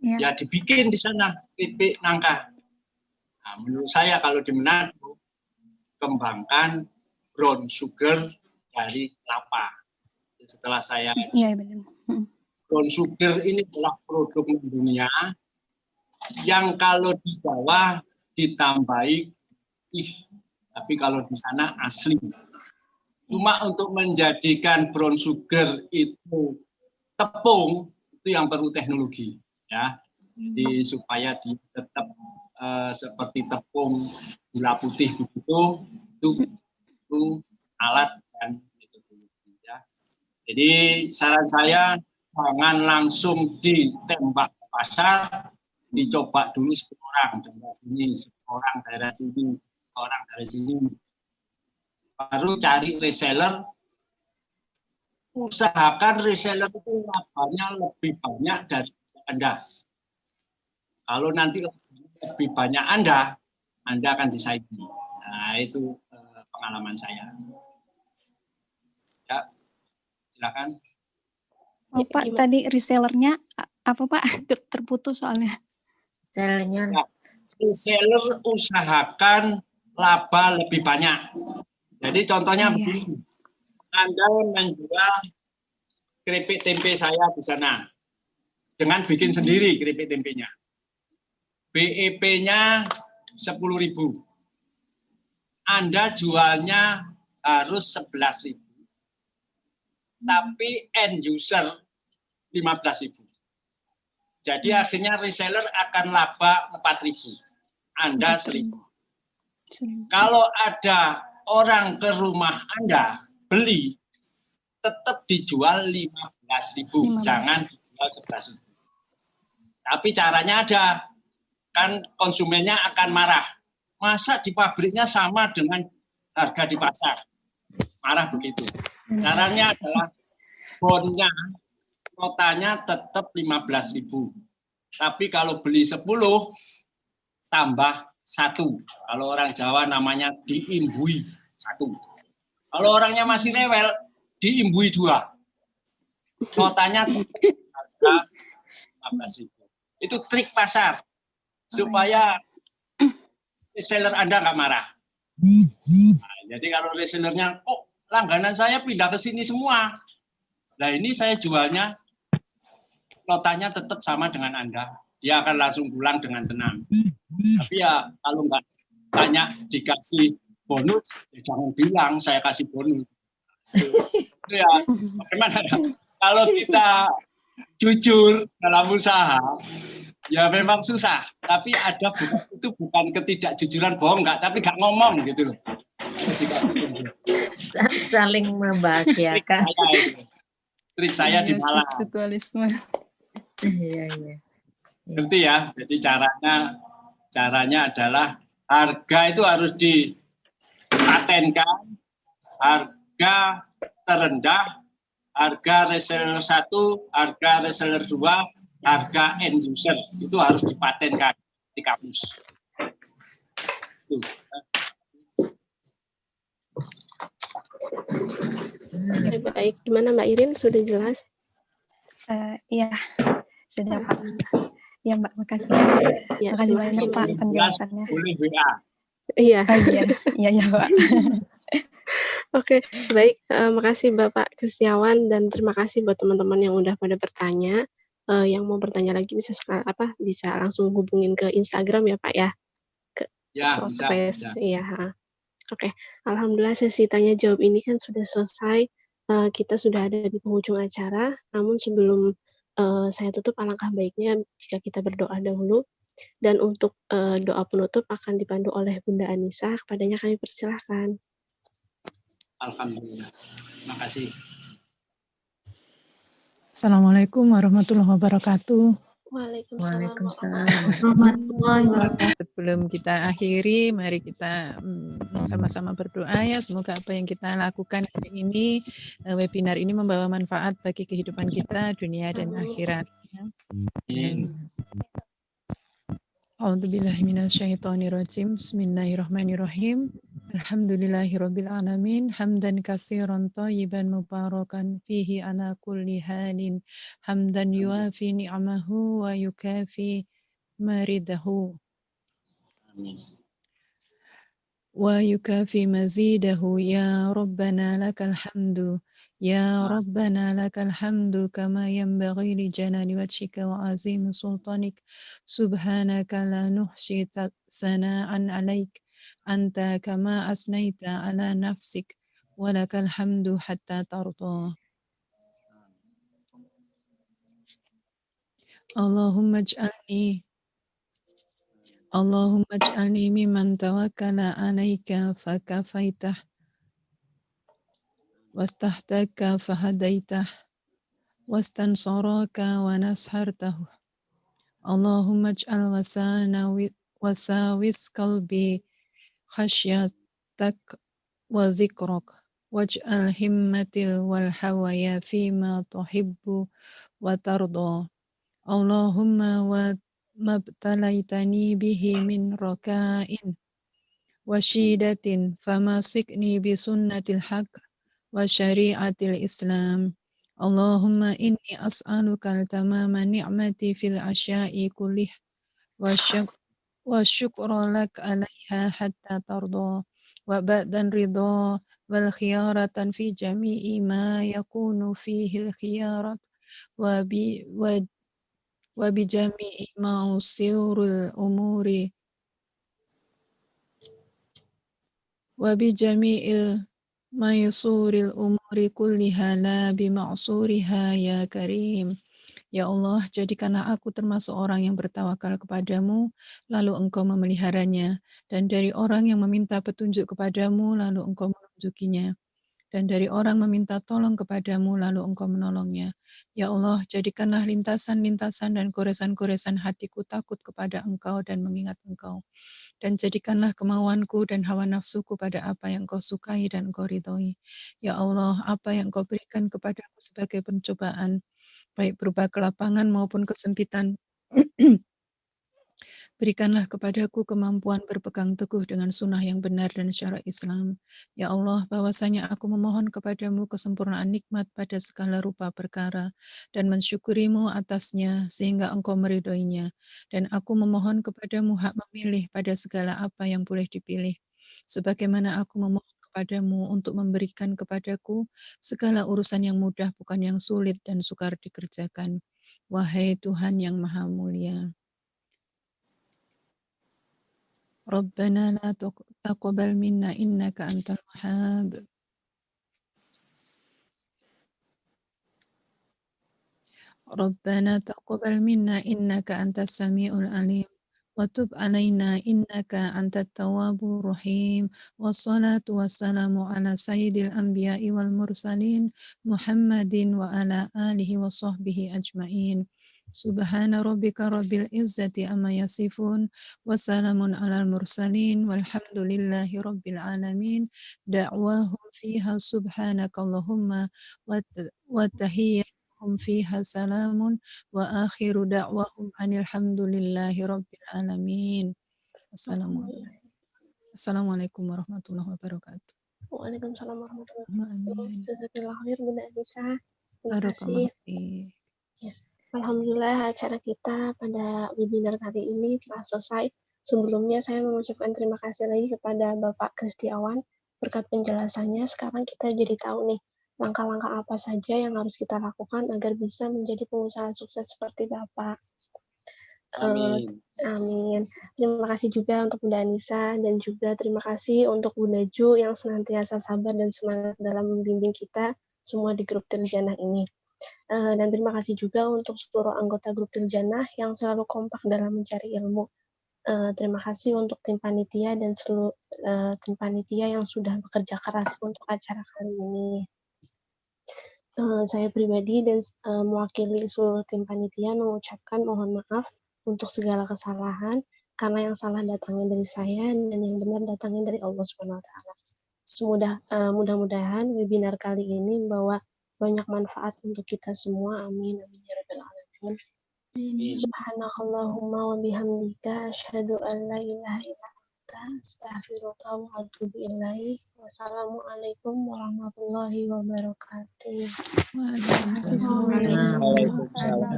Ya dibikin di sana keripik, nangka. Nah, menurut saya kalau di Manado, kembangkan brown sugar dari kelapa. Setelah saya brown sugar ini adalah produk dunia yang kalau di Jawa ditambahi tapi kalau di sana asli. Cuma untuk menjadikan brown sugar itu tepung, itu yang perlu teknologi, ya. Jadi supaya dia tetap seperti tepung gula putih begitu, itu alat dan metodologi, ya. Jadi saran saya jangan langsung ditembak ke pasar, dicoba dulu 10 orang daerah sini, 10 orang daerah sini, orang dari sini, baru cari reseller. Usahakan reseller itu labanya lebih banyak dari Anda. Kalau nanti lebih banyak Anda akan disaingi. Nah, itu pengalaman saya. Ya, silakan. Oh, Pak, tadi resellernya apa Pak? Terputus soalnya. Reseller usahakan laba lebih banyak. Jadi contohnya begini, Anda menjual keripik tempe saya di sana dengan bikin sendiri keripik tempenya. BEP-nya 10.000. Anda jualnya harus 11.000. Tapi end user 15.000. Jadi akhirnya reseller akan laba 4.000. Anda 1.000. Kalau ada orang ke rumah Anda beli, tetap dijual 15.000. 15.000, jangan dijual 11.000. Tapi caranya ada, kan konsumennya akan marah. Masa di pabriknya sama dengan harga di pasar? Marah begitu. Caranya adalah bonnya, notanya tetap 15.000. Tapi kalau beli 10, tambah 1. Kalau orang Jawa namanya diimbui 1. Kalau orangnya masih rewel, diimbui 2. Notanya harga 15.000. Itu trik pasar supaya reseller Anda nggak marah. Nah, jadi kalau resellernya, oh langganan saya pindah ke sini semua. Nah ini saya jualnya, notanya tetap sama dengan Anda. Dia akan langsung pulang dengan tenang. Tapi ya kalau nggak banyak dikasih bonus, ya jangan bilang saya kasih bonus. Itu ya bagaimana? Kalau kita jujur dalam usaha, ya memang susah. Tapi ada itu bukan ketidakjujuran, bohong nggak, tapi nggak ngomong gitu loh. Saling membahagiakan. Trik saya di Malang. Seksualisme. Iya. Ngerti ya? Jadi caranya adalah harga itu harus dipatenkan, harga terendah, harga reseller 1, harga reseller 2, harga end user itu harus dipatenkan di kamus. Itu. Baik, gimana Mbak Irin? Sudah jelas? Iya, sudah Pak. Ya Mbak, makasih. Ya, Makasih terima banyak kasih. Pak penjelasannya. Boleh WA. Iya. Iya Pak. Oke, baik. Makasih Bapak Kristiawan dan terima kasih buat teman-teman yang udah pada bertanya. Yang mau bertanya lagi bisa langsung hubungin ke Instagram ya Pak ya. Ya, bisa. Iya. Oke, alhamdulillah sesi tanya jawab ini kan sudah selesai. Kita sudah ada di penghujung acara. Namun sebelum saya tutup, alangkah baiknya jika kita berdoa dahulu. Dan untuk doa penutup akan dipandu oleh Bunda Anissa. Kepadanya kami persilahkan. Alhamdulillah. Terima kasih. Assalamualaikum warahmatullahi wabarakatuh. Waalaikumsalam. Sebelum kita akhiri, mari kita sama-sama berdoa ya. Semoga apa yang kita lakukan hari ini, webinar ini membawa manfaat bagi kehidupan kita, dunia dan akhirat. A'udzubillahi minasyaitonirrajim. Bismillahirrahmanirrahim. Alhamdulillahirabbil alamin. Hamdan katsiran thayyiban mubarakan fihi ala kulli halin. Hamdan yuafi ni'amahu wa yukafi maridahu. Wa yukafi mazidahu. Ya Rabbana lakal hamdu. Ya Rabbana lakal hamdu kama yanbaghi li jalali wajhika wa azimi sultanik. Subhanaka la nuhsi sana'an alaik. Anta kama asnaita ala nafsik. Walakal hamdu hatta tarda. Allahumma ij'alni mimman tawakkala alaika fakafaitah. Wastahdaka fahadaitah. Wastansaraka wa nashartahu. Allahumma ij'al wasawis qalbi khasyatak wa zikrak. Waj'al himmatil wal hawaya fima tuhibbu wa tarda. Allahumma wa mabtalaitani bihi min raka'in wa syidatin famasikni bi sunnatil haq wa syari'atil islam. Allahumma inni as'aluka tamama ni'mati fil asya'i kullih wa syukra lak alaiha hatta tarda wa ba'dan ridha wal khiyaratan fi jami'i ma yakunu fihi al khiyarat wa bi jami'i ma'usirul umuri wa bi jami'il maysuril umuri kulliha la bi ma'suriha ya karim. Ya Allah, jadikanlah aku termasuk orang yang bertawakal kepadamu, lalu engkau memeliharanya, dan dari orang yang meminta petunjuk kepadamu, lalu engkau menunjukinya. dan dari orang meminta tolong kepadamu lalu engkau menolongnya. Ya Allah, jadikanlah lintasan-lintasan dan goresan-goresan hatiku takut kepada engkau dan mengingat engkau. Dan jadikanlah kemauanku dan hawa nafsuku pada apa yang engkau sukai dan engkau ridhoi. Ya Allah, apa yang engkau berikan kepadaku sebagai pencobaan, baik berupa kelapangan maupun kesempitan, berikanlah kepadaku kemampuan berpegang teguh dengan sunnah yang benar dan syara Islam. Ya Allah, bahwasanya aku memohon kepadamu kesempurnaan nikmat pada segala rupa perkara dan mensyukurimu atasnya sehingga engkau meridhoinya. Dan aku memohon kepadamu hak memilih pada segala apa yang boleh dipilih. Sebagaimana aku memohon kepadamu untuk memberikan kepadaku segala urusan yang mudah bukan yang sulit dan sukar dikerjakan. Wahai Tuhan yang Maha Mulia. ربنا لا تقبل منا إنك أنت الوهاب ربنا تقبل منا إنك أنت السميع العليم وتب علينا إنك أنت التواب الرحيم والصلاة والسلام على سيد الأنبياء والمرسلين محمد وعلى آله وصحبه أجمعين سبحان ربك رب العزة أما يصفون وسلام على المرسلين والحمد لله رب العالمين دعواهم فيها سبحانك اللهم وتحياتهم فيها سلام وآخر دعواهم أن الحمد لله رب العالمين Assalamualaikum warahmatullahi wabarakatuh. Waalaikumsalam warahmatullahi wabarakatuh. Jazakallahu khair Bunda Anissa. Terima Barakallahu kasih. fiik. Ya. Alhamdulillah acara kita pada webinar kali ini telah selesai. Sebelumnya saya mengucapkan terima kasih lagi kepada Bapak Kristiawan. Berkat penjelasannya sekarang kita jadi tahu nih langkah-langkah apa saja yang harus kita lakukan agar bisa menjadi pengusaha sukses seperti Bapak. Amin. Amin. Terima kasih juga untuk Bunda Anissa dan juga terima kasih untuk Bunda Ju yang senantiasa sabar dan semangat dalam membimbing kita semua di grup Tirjanah ini. Dan terima kasih juga untuk seluruh anggota grup Tirjanah yang selalu kompak dalam mencari ilmu. Terima kasih untuk tim panitia dan seluruh tim panitia yang sudah bekerja keras untuk acara kali ini. Saya pribadi dan mewakili seluruh tim panitia mengucapkan mohon maaf untuk segala kesalahan karena yang salah datangnya dari saya dan yang benar datangnya dari Allah Subhanahu wa taala. Mudah-mudahan webinar kali ini membawa banyak manfaat untuk kita semua. Amin amin ya rabbal alamin. Subhanakallahumma wa bihamdika asyhadu an la ilaha illa anta astaghfiruka wa atubu ilaik. Wassalamualaikum warahmatullahi wabarakatuh. Waalaikumsalam. Waalaikumsalam.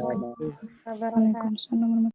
Waalaikumsalam.